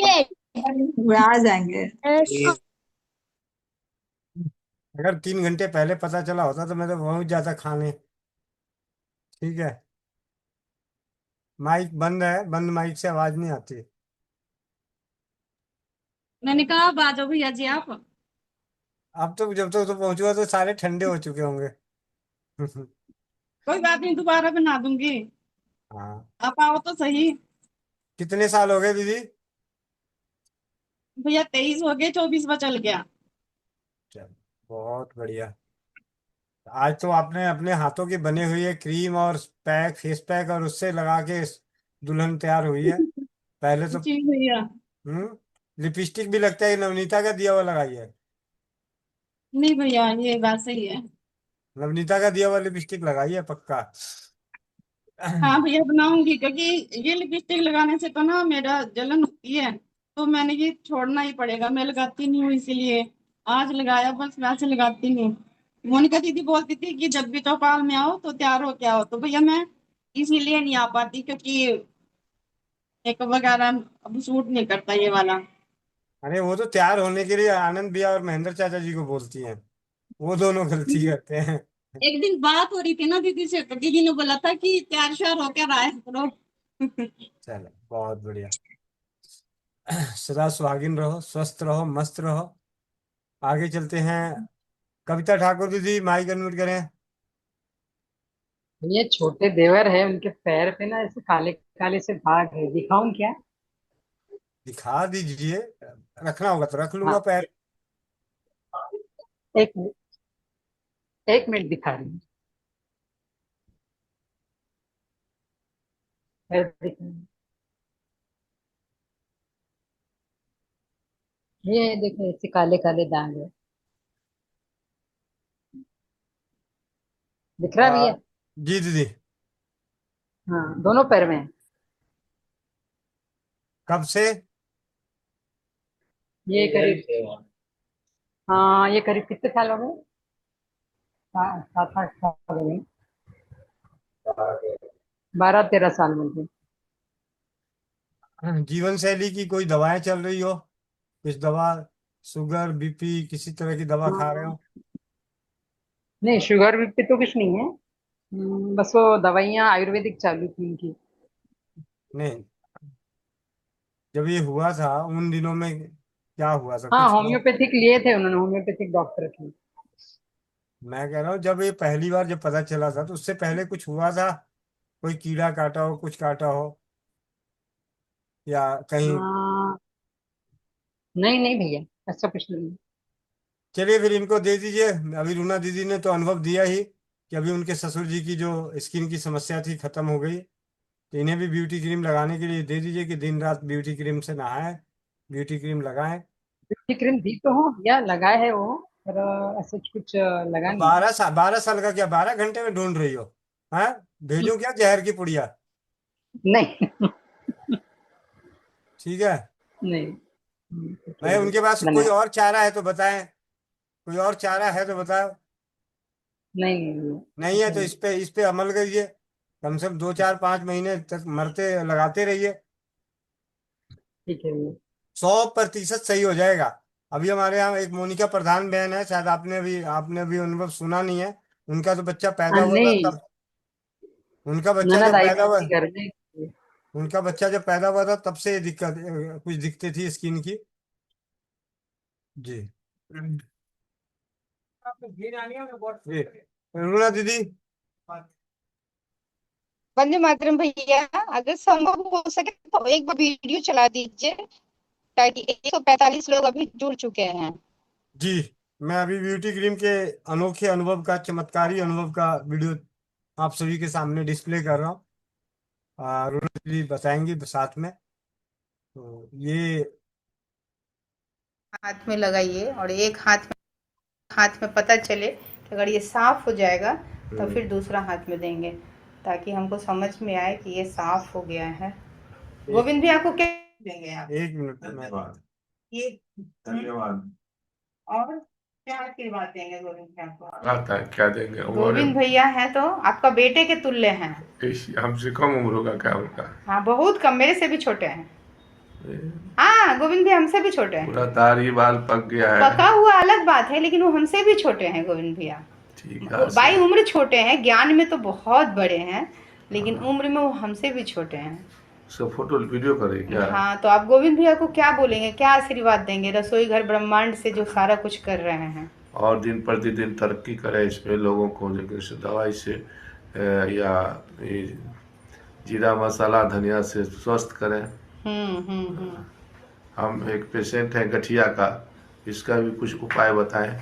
है? धन्यवाद। उड़ा जाएंगे। अगर 3 घंटे पहले पता चला होता तो मैं तो बहुत ज्यादा खाने। ठीक है, माइक बंद है, बंद माइक से आवाज नहीं आती। मैंने कहा अब आ जाओ भैया जी आप। अब तो जब तक तो पहुंचूगा तो सारे ठंडे हो चुके होंगे। कोई बात नहीं, दोबारा बना दूंगी। हाँ। आप आओ तो सही। कितने साल हो गए दीदी? भैया 23 हो गए, 24वां चल गया। चल, बहुत बढ़िया। आज तो आपने अपने हाथों की बनी हुई है क्रीम और पैक, फेस पैक, और उससे लगा के दुल्हन तैयार हुई है। पहले तो जी भैया। लिपस्टिक भी लगता है नवनीता का दिया हुआ लगाई है। नहीं भैया, ये बात सही है। नवनीता का दिया हुआ लिपस्टिक लगाई है पक्का। हाँ भैया बनाऊंगी, क्योंकि ये लिपस्टिक लगाने से तो ना मेरा जलन होती है, तो मैंने ये छोड़ना ही पड़ेगा। मैं लगाती नहीं हूँ, इसीलिए आज लगाया, बस वैसे लगाती नहीं। मोनिका दीदी बोलती थी कि जब भी चौपाल में आओ तो तैयार हो के आओ, तो भैया मैं इसीलिए नहीं आ पाती, क्योंकि मेकअप वगैरह अब सूट नहीं करता ये वाला। अरे वो तो तैयार होने के लिए आनंद भैया और महेंद्र चाचा जी को बोलती हैं, वो दोनों गलती करते हैं। एक दिन बात हो रही थी ना दीदी से, तो दीदी ने बोला था कि तैयार श्यार होकर आए करो। चलो बहुत बढ़िया। सदा सुहागिन रहो, स्वस्थ रहो, मस्त रहो। आगे चलते हैं। कविता ठाकुर दीदी, माइक अनम्यूट करें। ये छोटे देवर है, उनके पैर पे ना ऐसे काले काले से दाग है, दिखाऊं क्या? दिखा दीजिए, रखना होगा तो रख लूंगा हाँ, पैर। एक मिनट, एक मिनट दिखा रही हूँ। पैर दिख रहे हैं। ये देखो ऐसे काले काले दाग है, दिख रहा है आ, भैया? जी दीदी। हाँ, दोनों पैर में है। कब से? ये करीब, हाँ ये करीब कितने साल हो गए? 7-8 साल हो गए, 12-13 साल में थे। जीवन शैली की कोई दवाएं चल रही हो? कुछ दवा, शुगर, बीपी, किसी तरह की दवा खा रहे हो? नहीं, शुगर बीपी तो कुछ नहीं है। बस वो दवाइयाँ आयुर्वेदिक चालू थी इनकी। नहीं, जब ये हुआ था उन दिनों में क्या हुआ था, हाँ, कुछ हुआ? होम्योपैथिक लिए थे उन्होंने, होम्योपैथिक डॉक्टर की। मैं कह रहा हूँ जब ये पहली बार जब पता चला था तो उससे पहले कुछ हुआ था? कोई कीड़ा काटा हो, कुछ काटा हो, या कहीं? हाँ, नहीं नहीं भैया, ऐसा कुछ नहीं है। चलिए फिर इनको दे दीजिए। अभी रूना दीदी ने तो अनुभव दिया ही कि अभी उनके ससुर जी की जो स्किन की समस्या थी खत्म हो गई, तो इन्हें भी ब्यूटी क्रीम लगाने के लिए दे दीजिए कि दिन रात ब्यूटी क्रीम से नहाएं, ब्यूटी क्रीम लगाएं। ब्यूटी क्रीम दी तो हो भैया, लगाए है वो, पर ऐसा कुछ लगा अब नहीं। 12 साल का क्या 12 घंटे में ढूंढ रही हो? हाँ, भेजूं क्या जहर की पुड़िया? नहीं ठीक है, नहीं, भाई उनके पास कोई धन्यवाद। और चारा है तो बताएं, कोई और चारा है तो बताओ। नहीं नहीं, नहीं है तो इस पे अमल करिए, कम से कम 2 4 5 महीने तक मरते लगाते रहिए, ठीक है भैया। 100% सही हो जाएगा। अभी हमारे यहाँ एक मोनिका प्रधान बहन है, शायद आपने भी अनुभव सुना नहीं है। उनका तो बच्चा पैदा हुआ था नहीं, तब, उनका बच्चा ननद जब आई पैदा हुआ, थी घर में। उनका बच्चा जब पैदा हुआ था तब से ये दिक्कत, कुछ दिक्कतें थी स्किन की। जी जी। रुना दीदी। वंदे मातरम भैया, अगर संभव हो सके तो एक बार वीडियो चला दीजिए, ताकि 145 लोग अभी जुड़ चुके हैं। जी मैं अभी ब्यूटी क्रीम के अनोखे अनुभव का, चमत्कारी अनुभव का वीडियो आप सभी के सामने डिस्प्ले कर रहा हूँ। और रोनक जी बताएंगी साथ में। तो ये हाथ में लगाइए और एक हाथ में पता चले कि अगर ये साफ हो जाएगा तो फिर दूसरा हाथ में देंगे, ताकि हमको समझ में आए कि ये साफ हो गया है। गोविंद भी आपको क्या देंगे आप? 1 मिनट में ये धन्यवाद। और क्या आशीर्वाद देंगे गोविंद भी आपको? आता है क्या देंगे? गोविंद भैया हैं तो आपका बेटे के तुल्य हैं। हमसे कम उम्र होगा क्या उनका? हाँ, बहुत कम, मेरे से भी छोटे हैं। हाँ, गोविंद भी हमसे भी छोटे हैं। पूरा दाढ़ी बाल पक गया है। पका हुआ अलग बात है, लेकिन वो हमसे भी छोटे हैं गोविंद भैया। ठीक है। भाई उम्र छोटे हैं, ज्ञान में तो बहुत बड़े हैं, लेकिन उम्र में वो हमसे भी छोटे हैं। सब फोटो वीडियो करे क्या? हाँ, तो आप गोविंद भैया को क्या बोलेंगे, क्या आशीर्वाद देंगे रसोई घर ब्रह्मांड से जो सारा कुछ कर रहे हैं? और दिन प्रतिदिन तरक्की करे इसमें, लोगों को जैसे दवाई से या ये जीरा मसाला धनिया से स्वस्थ करें। हम्म। हम एक पेशेंट हैं गठिया का, इसका भी कुछ उपाय बताएं।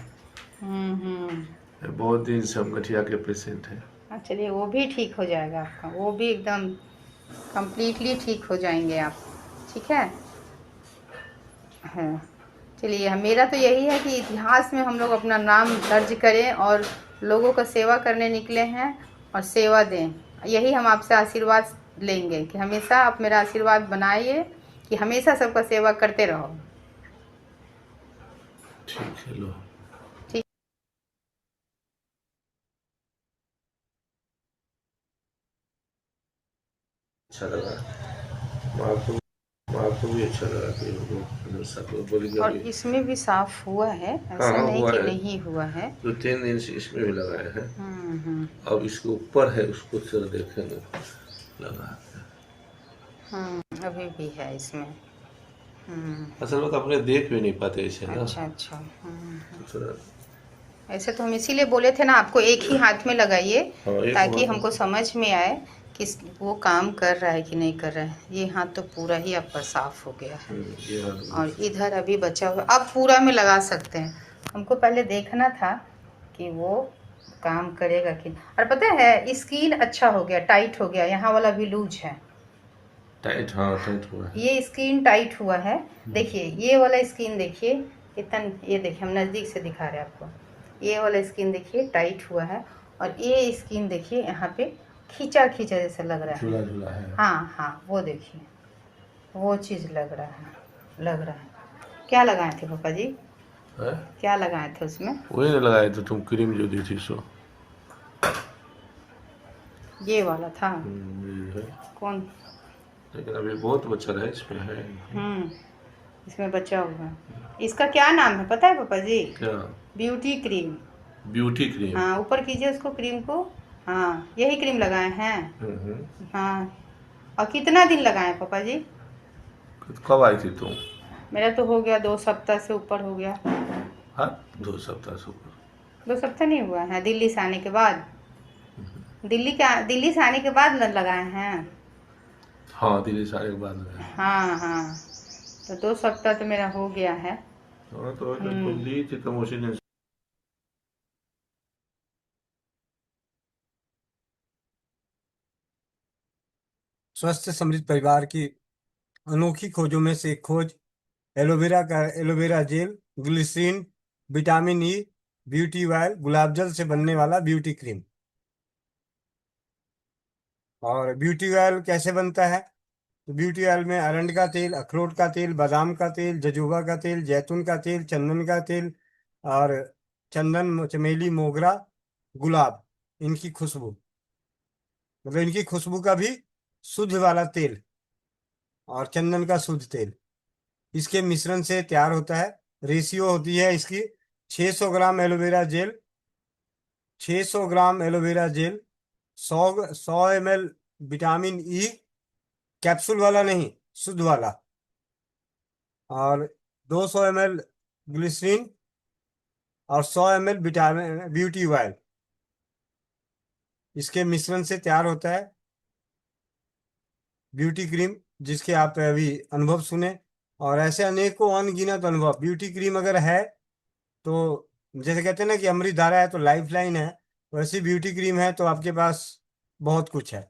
बहुत दिन से हम गठिया के पेशेंट हैं। हाँ, चलिए वो भी ठीक हो जाएगा आपका, वो भी एकदम कंप्लीटली ठीक हो जाएंगे आप। ठीक है। हाँ, चलिए मेरा तो यही है कि इतिहास में हम लोग अपना नाम दर्ज करें और लोगों का सेवा करने निकले हैं और सेवा दें। यही हम आपसे आशीर्वाद लेंगे कि हमेशा आप मेरा आशीर्वाद बनाइए कि हमेशा सबका सेवा करते रहो। ठीक है, लो। ठीक। अच्छा लगा, माँ को भी अच्छा लगा कि लोगों सब लोग बोलेंगे। और इसमें भी साफ हुआ है, ऐसा हाँ, नहीं हुआ कि है। नहीं हुआ है। 2-3 दिन से इसमें भी लगाए हैं। हम्म। अब इसके ऊपर है, उसको सर देखेंगे लगा। अभी भी है इसमें। असल में तो अपने देख भी नहीं पाते इसे ना। अच्छा। थोड़ा ऐसे तो हम इसीलिए बोले थे ना आपको एक ही हाथ में लगाइए, हाँ, एक ताकि हाथ हमको समझ में आए कि वो काम कर रहा है कि नहीं कर रहा है। ये हाथ तो पूरा ही आपका साफ हो गया है। ये हाथ और इधर अभी बचा हुआ, अब पूरा में लगा सकते हैं। हमको पहले देखना था कि वो काम करेगा कि। और पता है स्किन अच्छा हो गया, टाइट हो गया, यहाँ वाला भी लूज है। टाइट, हाँ टाइट हुआ है। ये स्किन टाइट हुआ है। देखिए ये वाला स्किन देखिए कितना, ये देखिए हम नज़दीक से दिखा रहे हैं आपको। ये वाला स्किन देखिए टाइट हुआ है, और ये स्किन देखिए यहाँ पे खींचा खींचा जैसा लग रहा है। झूला झूला है। हाँ, वो देखिए वो चीज़ लग रहा है। क्या लगाए थे पापा जी? है? क्या लगाए थे उसमें? वही ना लगाए थे तुम, क्रीम जो दी थी सो। ये वाला था। ये है। कौन? लेकिन अभी बहुत बच्चा है इसमें है। इसमें बचा हुआ है। इसका क्या नाम है पता है पापा जी? क्या? Beauty cream. Beauty cream. हाँ, ऊपर कीजिए उसको, क्रीम को। हाँ, यही क्रीम लगाए हैं। हाँ, और कितना दिन लगाए पापा जी? कब आई थी तुम? मेरा तो हो गया 2 सप्ताह से ऊपर हो गया। हाँ, 2 सप्ताह से ऊपर। 2 सप्ताह नहीं हुआ है, दिल्ली से आने के बाद। दिल्ली से आने के बाद लगाए हैं। हाँ, दिल्ली से आने के बाद लगाए। हाँ, तो 2 सप्ताह तो मेरा हो गया है। हाँ, तो तुम दी थी तुम उसी दिन। स्वस्थ समृद्ध परिवार की अनोखी खोजों में से एक खोज aloe vera gel, glycerine, vitamin E, beauty oil, गुलाब जल से बनने वाला ब्यूटी क्रीम। और ब्यूटी ऑयल कैसे बनता है? तो ब्यूटी ऑयल में अरंड का तेल, अखरोट का तेल, बादाम का तेल, जजोबा का तेल, जैतून का तेल, चंदन का तेल, और चंदन, चमेली, मोगरा, गुलाब, इनकी खुशबू, मतलब इनकी खुशबू का भी शुद्ध वाला तेल, और चंदन का शुद्ध तेल, इसके मिश्रण से तैयार होता है। रेशियो होती है इसकी 600 gram aloe vera gel, 600 gram aloe vera gel, 100 ml vitamin E, capsule वाला नहीं, शुद्ध वाला, और 200 ml ग्लिसरीन, और 100 ml विटामिन ब्यूटी ऑयल, इसके मिश्रण से तैयार होता है ब्यूटी क्रीम, जिसके आप अभी अनुभव सुने। और ऐसे अनेकों अनगिनत अनुभव, ब्यूटी क्रीम अगर है तो जैसे कहते हैं ना कि अमृत धारा है तो लाइफ लाइन है, वैसी ब्यूटी क्रीम है तो आपके पास बहुत कुछ है।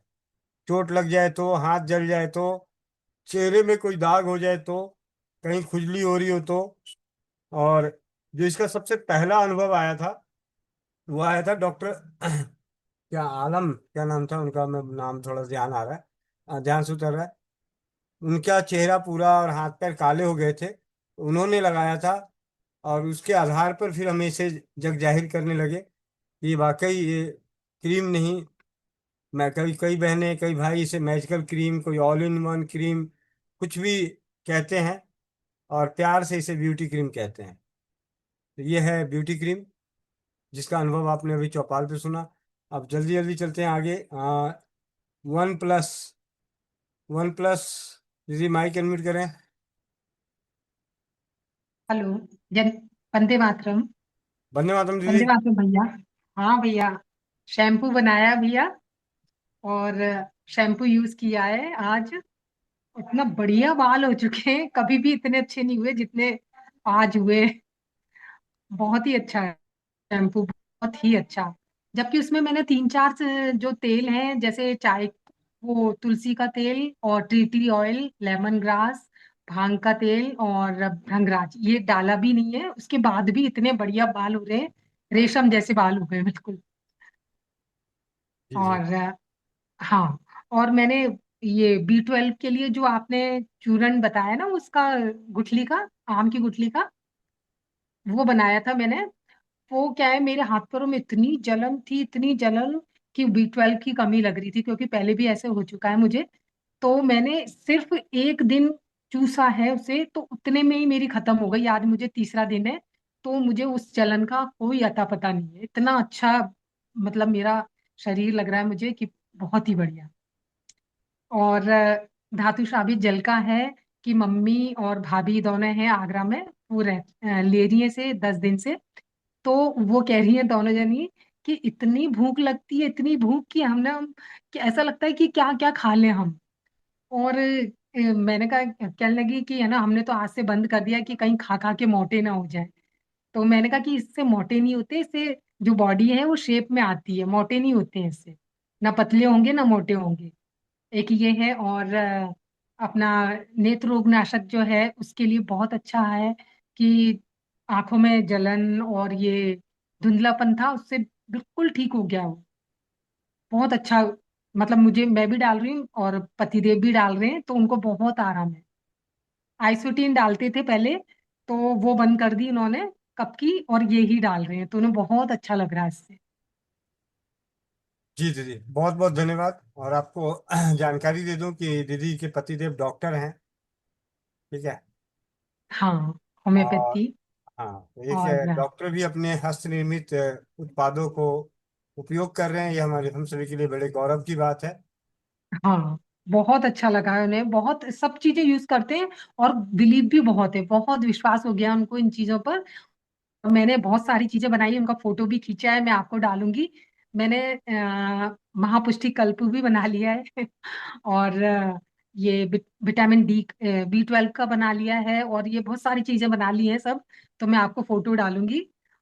चोट लग जाए तो, हाथ जल जाए तो, चेहरे में कोई दाग हो जाए तो, कहीं खुजली हो रही हो तो। और जो इसका सबसे पहला अनुभव आया था, वो आया था डॉक्टर क्या आलम, क्या नाम था उनका, मैं नाम थोड़ा ध्यान आ रहा है, ध्यान से उतर रहा है। उनका चेहरा पूरा और हाथ पैर काले हो गए थे, उन्होंने लगाया था। और उसके आधार पर फिर हम इसे जग जाहिर करने लगे कि वाकई ये क्रीम नहीं, मैं कई कई बहनें कई भाई इसे मैजिकल क्रीम, कोई ऑल इन वन क्रीम, कुछ भी कहते हैं, और प्यार से इसे ब्यूटी क्रीम कहते हैं। तो ये है ब्यूटी क्रीम, जिसका अनुभव आपने अभी चौपाल पे सुना। अब जल्दी जल्दी चलते हैं आगे। वन प्लस, वन प्लस दीदी माइक अनम्यूट करें। हेलो। जन वंदे मातरम। वंदे मातरम दीदी। वंदे मातरम भैया। हाँ भैया, शैम्पू बनाया भैया, और शैम्पू यूज किया है आज। इतना बढ़िया बाल हो चुके हैं, कभी भी इतने अच्छे नहीं हुए जितने आज हुए। बहुत ही अच्छा है शैम्पू, बहुत ही अच्छा। जबकि उसमें मैंने तीन चार जो तेल हैं, जैसे चाय, वो तुलसी का तेल और tree tree oil, lemongrass, भांग का तेल और भृंगराज, ये डाला भी नहीं है, उसके बाद भी इतने बढ़िया बाल हो रहे हैं, रेशम जैसे बाल हो गए बिल्कुल। जी जी। और हाँ, और मैंने ये B12 के लिए जो आपने चूरन बताया ना, उसका गुठली का, आम की गुठली का, वो बनाया था मैंने। वो क्या है, मेरे हाथ पैरों में इतनी जलन थी, इतनी जलन, कि B12 की कमी लग रही थी, क्योंकि पहले भी ऐसे हो चुका है मुझे। तो मैंने सिर्फ एक दिन चूसा है उसे, तो उतने में ही मेरी खत्म हो गई। आज मुझे तीसरा दिन है, तो मुझे उस जलन का कोई अता पता नहीं है। इतना अच्छा, मतलब मेरा शरीर लग रहा है मुझे कि बहुत ही बढ़िया। और धातु शाबित जल का है कि मम्मी और भाभी दोनों हैं आगरा में, वो ले रही है से 10 दिन से। तो वो कह रही है दोनों जनी कि इतनी भूख लगती है, इतनी भूख कि कि ऐसा लगता है कि क्या क्या खा लें हम। और मैंने कहा, कहने लगी कि है ना, हमने तो आज से बंद कर दिया कि कहीं खा खा के मोटे ना हो जाए। तो मैंने कहा कि इससे मोटे नहीं होते, इससे जो बॉडी है वो शेप में आती है, मोटे नहीं होते हैं इससे, ना पतले होंगे ना मोटे होंगे। एक ये है। और अपना नेत्र रोग नाशक जो है, उसके लिए बहुत अच्छा है कि आंखों में जलन और ये धुंधलापन था, उससे बिल्कुल ठीक हो गया वो। बहुत अच्छा, मतलब मुझे, मैं भी डाल रही हूँ और पतिदेव भी डाल रहे हैं, तो उनको बहुत आराम है। आइसोटीन डालते थे पहले, तो वो बंद कर दी उन्होंने कब की, और ये ही डाल रहे हैं, तो उन्हें बहुत अच्छा लग रहा है इससे। जी दीदी बहुत बहुत धन्यवाद। और आपको जानकारी दे दूं कि दीदी के पतिदेव डॉक्टर हैं, ठीक है। हाँ, और होम्योपैथी। हाँ, तो एक और डॉक्टर भी अपने हस्त निर्मित उत्पादों को उपयोग कर रहे हैं, ये हमारे हम सभी के लिए बड़े गौरव की बात है। हाँ, बहुत अच्छा लगा है उन्हें, बहुत सब चीजें यूज करते हैं, और बिलीव भी बहुत है, बहुत विश्वास हो गया उनको इन चीजों पर। और मैंने बहुत सारी चीजें बनाई है, उनका फोटो भी खींचा है, मैं आपको डालूंगी। मैंने महापुष्टि कल्प भी बना लिया है और ये विटामिन डी, B12 का बना लिया है, और ये बहुत सारी चीजें बना ली हैं सब। तो मैं आपको फोटो डालूंगी।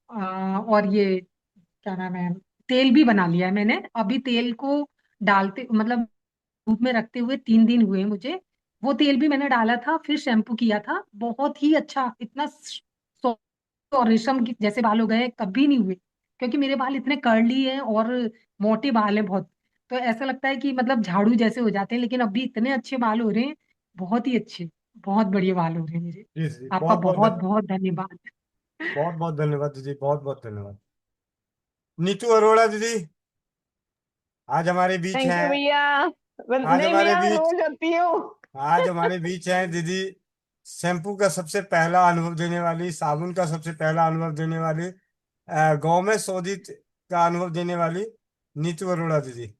और ये क्या नाम है, तेल भी बना लिया है मैंने। अभी तेल को डालते, मतलब धूप में रखते हुए 3 दिन हुए मुझे। वो तेल भी मैंने डाला था, फिर शैम्पू किया था, बहुत ही अच्छा, इतना और रेशम की जैसे बाल हो गए, कभी नहीं हुए। क्योंकि मेरे बाल इतने कर्ली हैं और मोटे बाल हैं बहुत, तो ऐसा लगता है कि मतलब झाड़ू जैसे हो जाते हैं, लेकिन अभी इतने अच्छे बाल हो रहे हैं, बहुत ही अच्छे, बहुत बढ़िया बाल हो रहे हैं मेरे। जी जी आपका बहुत बहुत बहुत बहुत धन्यवाद। बहुत बहुत धन्यवाद दीदी, बहुत बहुत धन्यवाद। नीतू अरोड़ा दीदी आज हमारे बीच थैंक यू हैं। भैया। आज नहीं हमारे भैया, मैं बीच रोज आती हूँ। आज हमारे बीच हैं दीदी, शैम्पू का सबसे पहला अनुभव देने वाली, साबुन का सबसे पहला अनुभव देने वाली, गांव में शोधित का अनुभव देने वाली नीतू अरोड़ा दीदी।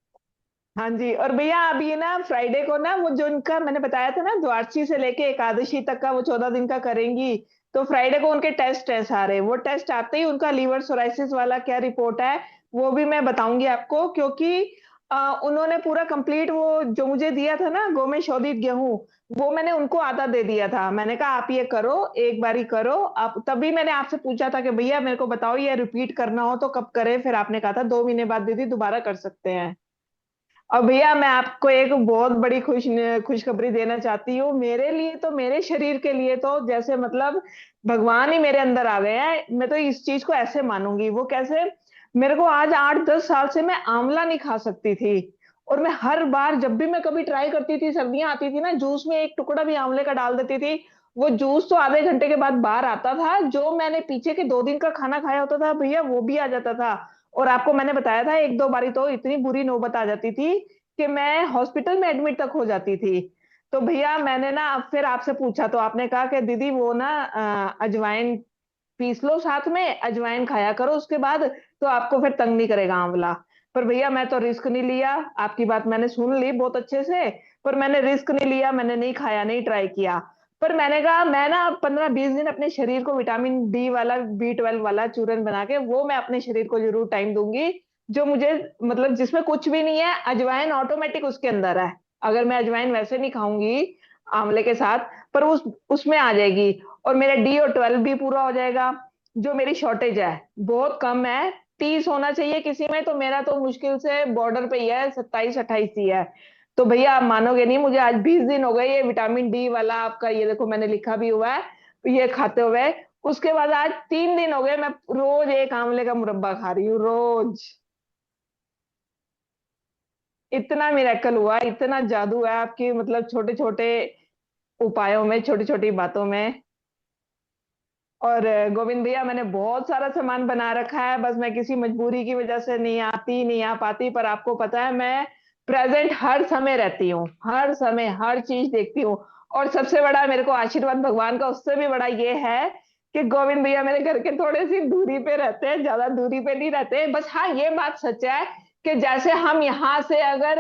हाँ जी, और भैया अभी ना फ्राइडे को ना, वो जो उनका मैंने बताया था ना, द्वादशी से लेके एकादशी तक का वो 14 दिन का करेंगी। तो फ्राइडे को उनके टेस्ट आ रहे हैं। वो टेस्ट आते ही उनका लीवर सोराइसिस वाला क्या रिपोर्ट है, वो भी मैं बताऊंगी आपको। क्योंकि उन्होंने पूरा कंप्लीट वो जो मुझे दिया था ना गौ में शोधित गेहूं, वो मैंने उनको आधा दे दिया था। मैंने कहा आप ये करो, एक बारी करो आप। तभी मैंने आपसे पूछा था कि भैया मेरे को बताओ ये रिपीट करना हो तो कब करें, फिर आपने कहा था 2 महीने बाद दीदी दोबारा कर सकते हैं। और भैया मैं आपको एक बहुत बड़ी खुशखबरी देना चाहती हूँ। मेरे लिए तो, मेरे शरीर के लिए तो जैसे मतलब भगवान ही मेरे अंदर आ गया है। मैं तो इस चीज को ऐसे मानूंगी। वो कैसे, मेरे को आज 8-10 साल से मैं आंवला नहीं खा सकती थी, और मैं हर बार जब भी मैं कभी ट्राई करती थी, सर्दियां आती थी ना, जूस में एक टुकड़ा भी आंवले का डाल देती थी। वो जूस तो आधे घंटे के बाद बाहर आता था, जो मैंने पीछे के 2 दिन का खाना खाया होता था भैया वो भी आ जाता था। और आपको मैंने बताया था 1-2 बारी तो इतनी बुरी नौबत आ जाती थी कि मैं हॉस्पिटल में एडमिट तक हो जाती थी। तो भैया मैंने ना फिर आपसे पूछा तो आपने कहा कि दीदी वो ना अजवाइन पीस लो, साथ में अजवाइन खाया करो उसके बाद, तो आपको फिर तंग नहीं करेगा आंवला। पर भैया मैं तो रिस्क नहीं लिया। आपकी बात मैंने सुन ली बहुत अच्छे से, पर मैंने रिस्क नहीं लिया, मैंने नहीं खाया, नहीं ट्राई किया। पर मैंने कहा मैं ना 15-20 दिन अपने शरीर को विटामिन डी वाला, B12 वाला चूरन बना के वो मैं अपने शरीर को जरूर टाइम दूंगी। जो मुझे मतलब जिसमें कुछ भी नहीं है, अजवाइन ऑटोमेटिक उसके अंदर है। अगर मैं अजवाइन वैसे नहीं खाऊंगी आंवले के साथ, पर उसमें आ जाएगी, और मेरा D और 12 भी पूरा हो जाएगा। जो मेरी शॉर्टेज है बहुत कम है, 30 होना चाहिए किसी में, तो मेरा तो मुश्किल से बॉर्डर पे ही है, 27-28 ही है। तो भैया आप मानोगे नहीं, मुझे आज 20 दिन हो गए ये विटामिन डी वाला आपका, ये देखो मैंने लिखा भी हुआ है, ये खाते हुए। उसके बाद आज 3 दिन हो गए मैं रोज एक आंवले का मुरब्बा खा रही हूँ रोज। इतना मिरेकल हुआ, इतना जादू है आपकी मतलब छोटे छोटे उपायों में, छोटी छोटी बातों में। और गोविंद भैया मैंने बहुत सारा सामान बना रखा है, बस मैं किसी मजबूरी की वजह से नहीं आ पाती। पर आपको पता है मैं प्रेजेंट हर समय रहती हूँ, हर समय हर चीज देखती हूँ। और सबसे बड़ा मेरे को आशीर्वाद भगवान का उससे भी बड़ा ये है कि गोविंद भैया मेरे घर के थोड़े सी दूरी पे रहते हैं, ज्यादा दूरी पे नहीं रहते। बस हाँ ये बात सच है कि जैसे हम यहाँ से अगर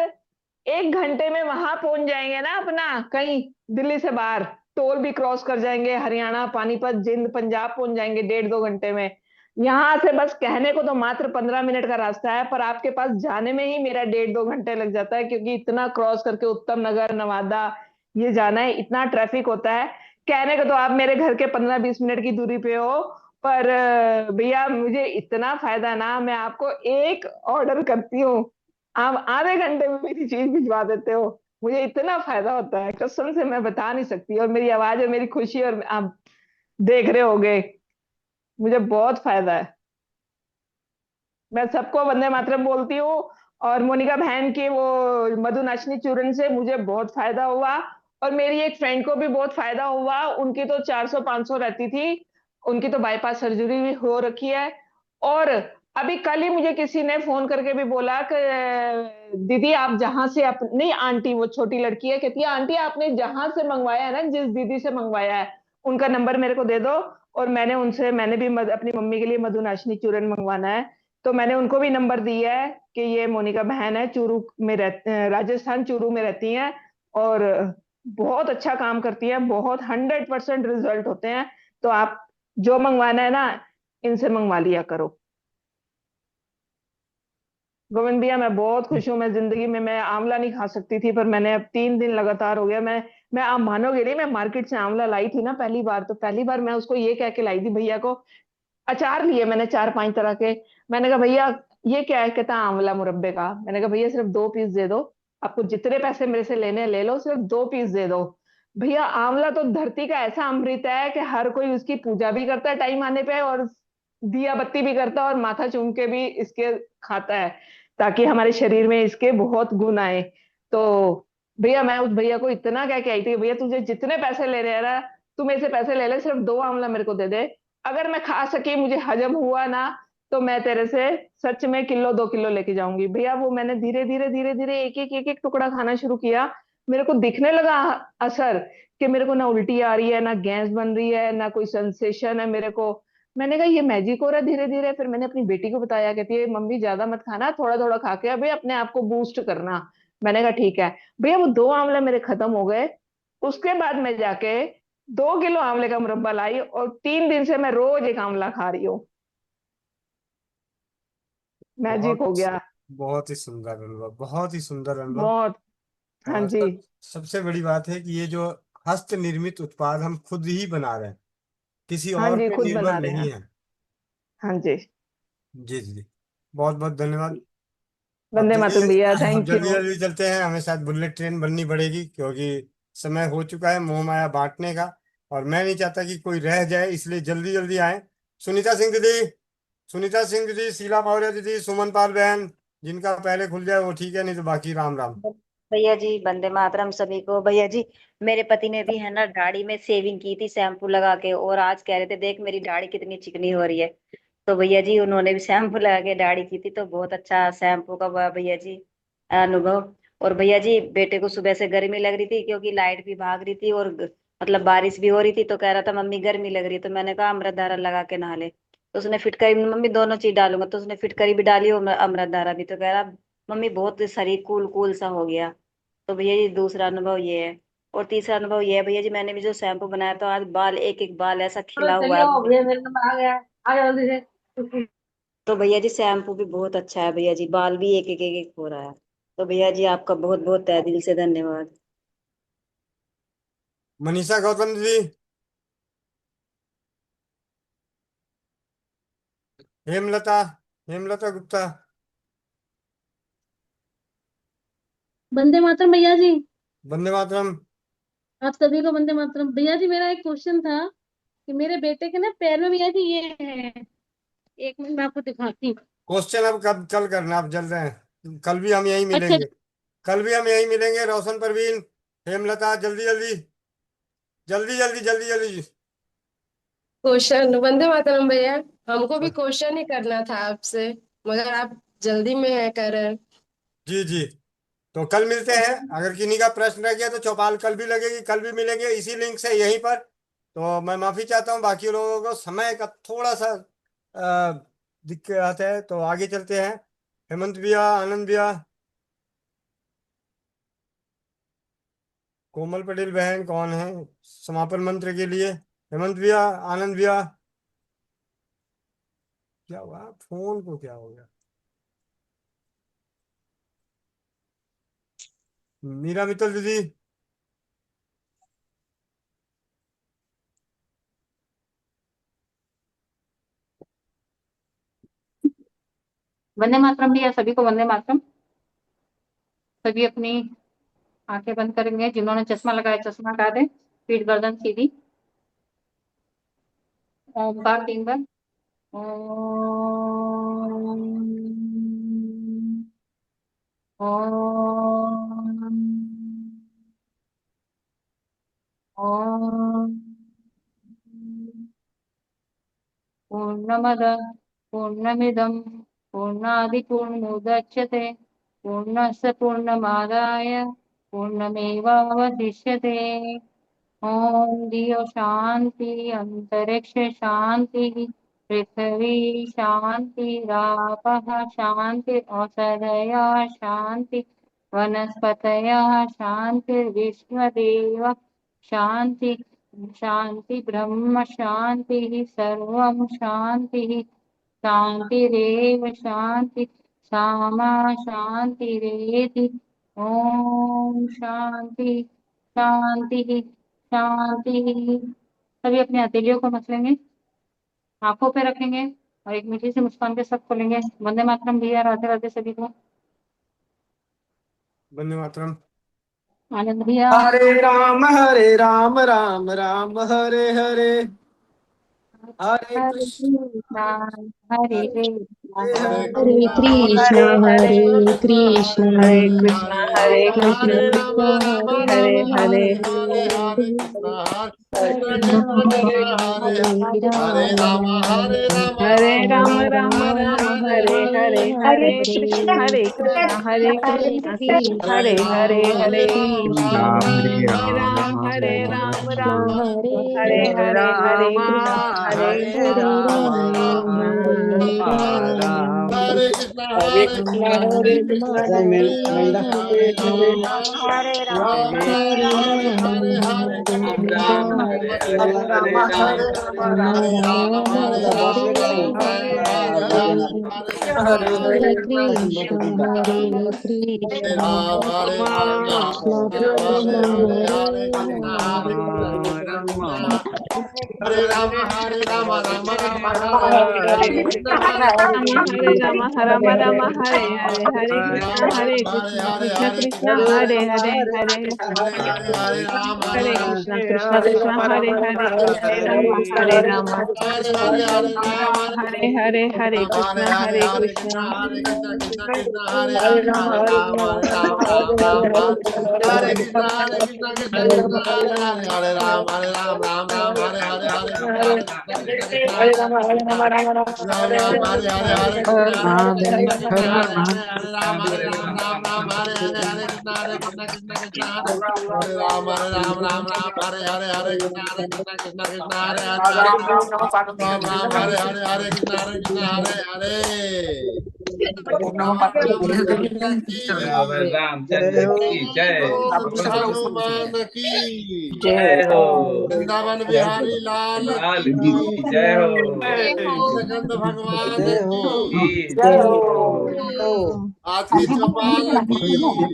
1 घंटे में वहां पहुंच जाएंगे ना अपना, कहीं दिल्ली से बाहर, टोल भी क्रॉस कर जाएंगे, हरियाणा, पानीपत, जिंद, पंजाब पहुंच जाएंगे 1.5-2 घंटे में। यहाँ से बस कहने को तो मात्र 15 मिनट का रास्ता है, पर आपके पास जाने में ही मेरा 1.5-2 घंटे लग जाता है, क्योंकि इतना क्रॉस करके उत्तम नगर, नवादा ये जाना है, इतना ट्रैफिक होता है। कहने को तो आप मेरे घर के 15-20 मिनट की दूरी पे हो, पर भैया मुझे इतना फायदा ना, मैं आपको एक ऑर्डर करती हूँ, आप आधे घंटे में मेरी चीज भिजवा देते हो। मुझे इतना फायदा होता है कसम से मैं बता नहीं सकती। और मेरी आवाज और मेरी खुशी, और आप देख रहे होगे मुझे बहुत फायदा है। मैं सबको वंदे मातरम बोलती हूँ। और मोनिका बहन की वो मधुनाशनी चूर्ण से मुझे बहुत फायदा हुआ, और मेरी एक फ्रेंड को भी बहुत फायदा हुआ। उनकी तो 400-500 रहती थी, उनकी तो बाईपास सर्जरी भी हो रखी है। और अभी कल ही मुझे किसी ने फोन करके भी बोला कि दीदी आप जहां से नहीं आंटी, वो छोटी लड़की है, कहती है आंटी आपने जहां से मंगवाया है ना, जिस दीदी से मंगवाया है उनका नंबर मेरे को दे दो। और मैंने भी अपनी मम्मी के लिए मधुनाशनी चूर्ण मंगवाना है, तो मैंने उनको भी नंबर दिया है कि ये मोनिका बहन है, चूरू में राजस्थान चूरू में रहती हैं, और बहुत अच्छा काम करती हैं, बहुत 100% रिजल्ट होते हैं। तो आप जो मंगवाना है ना इनसे मंगवा लिया करो। गोविंद भैया मैं बहुत खुश हूँ। मैं जिंदगी में मैं आंवला नहीं खा सकती थी, पर मैंने अब 3 दिन लगातार हो गया। मैं आप मानोगे नहीं, मैं मार्केट से आंवला लाई थी ना पहली बार, तो पहली बार मैं उसको ये कह के लाई थी भैया को, अचार लिए मैंने 4-5 तरह के। मैंने कहा भैया ये क्या है, कहता आंवला मुरब्बे का। मैंने कहा भैया सिर्फ 2 पीस दे दो, आपको जितने पैसे मेरे से लेने ले लो, सिर्फ 2 पीस दे दो। भैया आंवला तो धरती का ऐसा अमृत है कि हर कोई उसकी पूजा भी करता है टाइम आने पे, और दिया बत्ती भी करता है, और माथा चूम के भी इसके खाता है, ताकि हमारे शरीर में इसके बहुत गुण आए। तो भैया मैं उस भैया को इतना कह के आई थी, भैया तुझे जितने पैसे ले रहे हैं ना, तू मेरे से पैसे ले ले, सिर्फ 2 आंवला मेरे को दे दे। अगर मैं खा सकी, मुझे हजम हुआ ना, तो मैं तेरे से सच में 1-2 किलो लेके जाऊंगी। भैया वो मैंने धीरे धीरे धीरे धीरे एक एक टुकड़ा खाना शुरू किया। मेरे को दिखने लगा असर, कि मेरे को ना उल्टी आ रही है, ना गैस बन रही है, ना कोई सेंसेशन है मेरे को। मैंने कहा ये मैजिक हो रहा है धीरे धीरे। फिर मैंने अपनी बेटी को बताया, कहती है मम्मी ज्यादा मत खाना, थोड़ा थोड़ा खा के अभी अपने आप को बूस्ट करना। मैंने कहा ठीक है। भैया वो 2 आंवले मेरे खत्म हो गए। उसके बाद मैं जाके 2 किलो आंवले का मुरब्बा लाई, और 3 दिन से मैं रोज एक आंवला खा रही हूँ। मैजिक बहुत हो गया। बहुत ही सुंदर अनुभव, बहुत ही सुंदर अनुभव। बहुत। हाँ और जी। सबसे बड़ी बात है कि ये जो हस्त निर्मित उत्पाद हम खुद ही बना रहे हैं, किसी हाँ और जी, पे खुद निर्भर बना रहे नहीं हैं। है। हाँ जी। जी जी जी, बहुत बहुत धन्यवाद। अब वंदे चलिए, मातरम भैया, अब थैंक जल्दी यू। जल्दी चलते हैं, हमें शायद बुलेट ट्रेन बननी पड़ेगी क्योंकि समय हो चुका है मोह माया बांटने का। और मैं नहीं चाहता कि कोई रह जाए, इसलिए जल्दी जल्दी आए। सुनीता सिंह दीदी, सुनीता सिंह दीदी, शीला मौर्य दीदी, सुमन पाल बहन, जिनका पहले खुल जाए वो ठीक है, नहीं तो बाकी राम राम। भैया जी वंदे मातरम सभी को। भैया जी मेरे पति ने भी है ना दाढ़ी में सेविंग की थी शैम्पू लगा के, और आज कह रहे थे देख मेरी दाढ़ी कितनी चिकनी हो रही है। तो भैया जी उन्होंने भी शैम्पू लगा के दाढ़ी की थी, तो बहुत अच्छा शैम्पू का हुआ भैया जी अनुभव। और भैया जी बेटे को सुबह से गर्मी लग रही थी क्योंकि लाइट भी भाग रही थी और मतलब बारिश भी हो रही थी, तो कह रहा था मम्मी गर्मी लग रही है। तो मैंने कहा अमृत धारा लगा के नहा ले। तो उसने फिटकरी, मम्मी दोनों चीज डालूंगा, तो उसने फिटकरी भी डाली और अमृत धारा भी। तो कह रहा मम्मी बहुत शरीर कूल कूल सा हो गया। तो भैया जी दूसरा अनुभव ये है। और तीसरा अनुभव ये है भैया जी, मैंने भी जो शैम्पू बनाया था आज बाल एक एक बाल ऐसा खिला हुआ है भैया मेरे नंबर आ गया, आ जाओ जल्दी से। तो भैया जी शैम्पू भी बहुत अच्छा है भैया जी, बाल भी एक एक एक एक हो रहा है। तो भैया जी आपका बहुत बहुत तहे दिल से धन्यवाद। मनीषा गौतम दीदी, हेमलता, हेमलता गुप्ता। वंदे मातरम भैया जी। वंदे मातरम। आप सभी को वंदे मातरम। भैया जी मेरा एक क्वेश्चन था कि मेरे बेटे के ना पैर में भैया जी ये है, एक मिनट मैं आपको दिखाती हूँ। क्वेश्चन अब कब कल करना, आप जल रहे हैं, कल भी हम यहीं अच्छा मिलेंगे। कल भी हम यहीं मिलेंगे, रोशन परवीन, हेमलता, जल्दी जल्दी जल्दी जल्दी जल्दी जल्दी। क्वेश्चन वंदे मातरम भैया, हमको भी क्वेश्चन ही करना था आपसे, मगर आप जल्दी में कर रहे हैं। जी जी, तो कल मिलते हैं। अगर किन्हीं का प्रश्न रह गया तो चौपाल कल भी लगेगी, कल भी मिलेंगे इसी लिंक से यहीं पर। तो मैं माफी चाहता हूँ बाकी लोगों को, समय का थोड़ा सा दिक्कत है, तो आगे चलते हैं। हेमंत भैया, आनंद भैया, कोमल पटेल बहन कौन है समापन मंत्र के लिए? हेमंत भैया, आनंद भैया। क्या हुआ फोन को, क्या हो गया? मीरा मित्तल दीदी। वंदे मातरम भैया, सभी को वंदे मातरम। सभी अपनी आंखें बंद करेंगे, जिन्होंने चश्मा लगाया चश्मा हटा दें, पीठ गर्दन सीधी। ओमकार 3 बार। ओम। ओम। ओम। पूर्णमद पूर्णमिदं पूर्णादिपूर्णमुदच्यते पूर्णस्य पूर्णमादाय पूर्णमेवावशिष्यते। ओम दियो शांति, अंतरिक्ष शांति, पृथ्वी शांति, रापः शांति, औषधयः शांति, वनस्पतयः शांति, विश्वदेव शांति, शांति ब्रह्म शांति, सर्वं शांति, शांतिरेव शांति, सामा शांतिरेधि। ओम शांति शांति शांति। सभी अपनी हथेलियों को मसलेंगे, आंखों पे रखेंगे और एक मीठी सी मुस्कान के साथ खोलेंगे। वंदे मातरम भैया, राधे राधे सभी को। वंदे मातरम। आनंद भैया। हरे राम राम राम हरे हरे, हरे हरे कृष्ण कृष्णा हरे कृष्णा हरे हरे कृष्ण कृष्णा हरे हरे कृष्ण कृष्णा हरे कृष्ण कृष्ण हरे कृष्ण कृष्ण हरे हरे राम हरे हरे हरे हरे राम हरे राम राम हरे राम हरे राम हरे राम राम राम हरे हरे, हरे हरे हरे कृष्ण हरे हरे कृष्ण कृष्ण कृष्णा हरे हरे हरे हरे, कृष्णा हरे कृष्ण राम कृष्ण राम हरे हरे हरे, हरे राम कृष्ण हरे हरे कृष्ण राम राम हरे कृष्णा हरे हरे कृष्णा कृष्णा हरे कृष्ण कृष्णा कृष्ण मेरा हरे हरे राम हरे राम राम राम हरे हरे राम राम हरे हरे हरे राम हरे राम हरे दादा बहुत राम लेट नहीं राम होगा राम हरे दो हरे दिन हरे कृष्णा हरे राम हरे राम हरे कृष्णा कृष्ण कृष्ण हरे राम राम राम हरे कृष्ण हरे राम राम राम हरे हरे हरे हरे कृष्णा राम हरे हरे कृष्णा हरे कृष्ण हरे कृष्ण कृष्ण हरे हरे हरे हरे हरे हरे हरे राम हरे राम कृष्णा कृष्ण कृष्ण हरे हरे हरे राम हरे राम हरे हरे हरे राम हरे हरे हरे हरे कृष्णा हरे हरे हरे कृष्णा कृष्ण कृष्ण कृष्ण हरे राम राम हरे कृष्ण कृष्ण हरे हरे राम राम हरे हरे हरे कृष्ण कृष्ण राम राम हरे हरे हरे कृष्ण कृष्ण हरे राम राम हरे कृष्ण कृष्ण हरे राम हरे कृष्ण कृष्ण हरे राम हरे कृष्ण हरे हरे कृष्ण की जय हो बोल बोल हनुमान की जय हो वृंदावन जय हो बिहारी लाल लाल की की जय हो नीलकंठ भगवान जय हो की जय हो जय आज की चौपाल की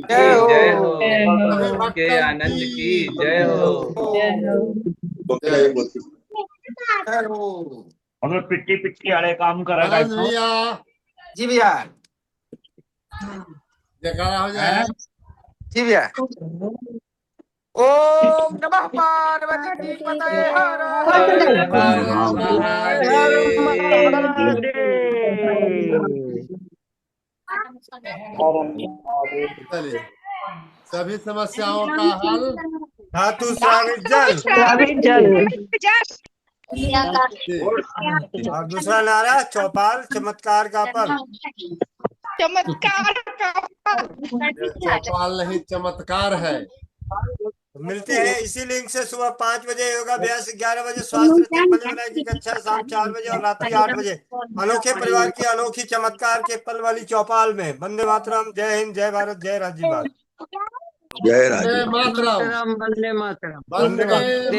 जय जय हो सभी आज के भक्तन आनंद की की जय हो जय हमें पिट्टी पिट्टी वाले काम करेगा आनंद इसको। भैया जी भैया। जयकारा हो जाए। जी भैया। ओम नमः पार्वती पतये हर हर हर हर महादेव चलिए सभी समस्याओं का हल धातु स्रावित जल। रावी जल जी। और दूसरा नारा चौपाल चमत्कार का पल। चमत्कार का ये चौपाल नहीं चमत्कार है। मिलते हैं इसी लिंक से सुबह 5 बजे योगा अभ्यास, 11 बजे स्वास्थ्य रसिक मल्लिका की कक्षा, शाम 4 बजे और रात्रि 8 बजे अनोखे परिवार की अनोखी चमत्कार के पल वाली चौपाल में। वंदे मातरम, जय हिंद, जय भारत, जय राज्य भारत। जय वंदे राजीव मातरम। वंदे मातरम वंदे वंदे मातरम।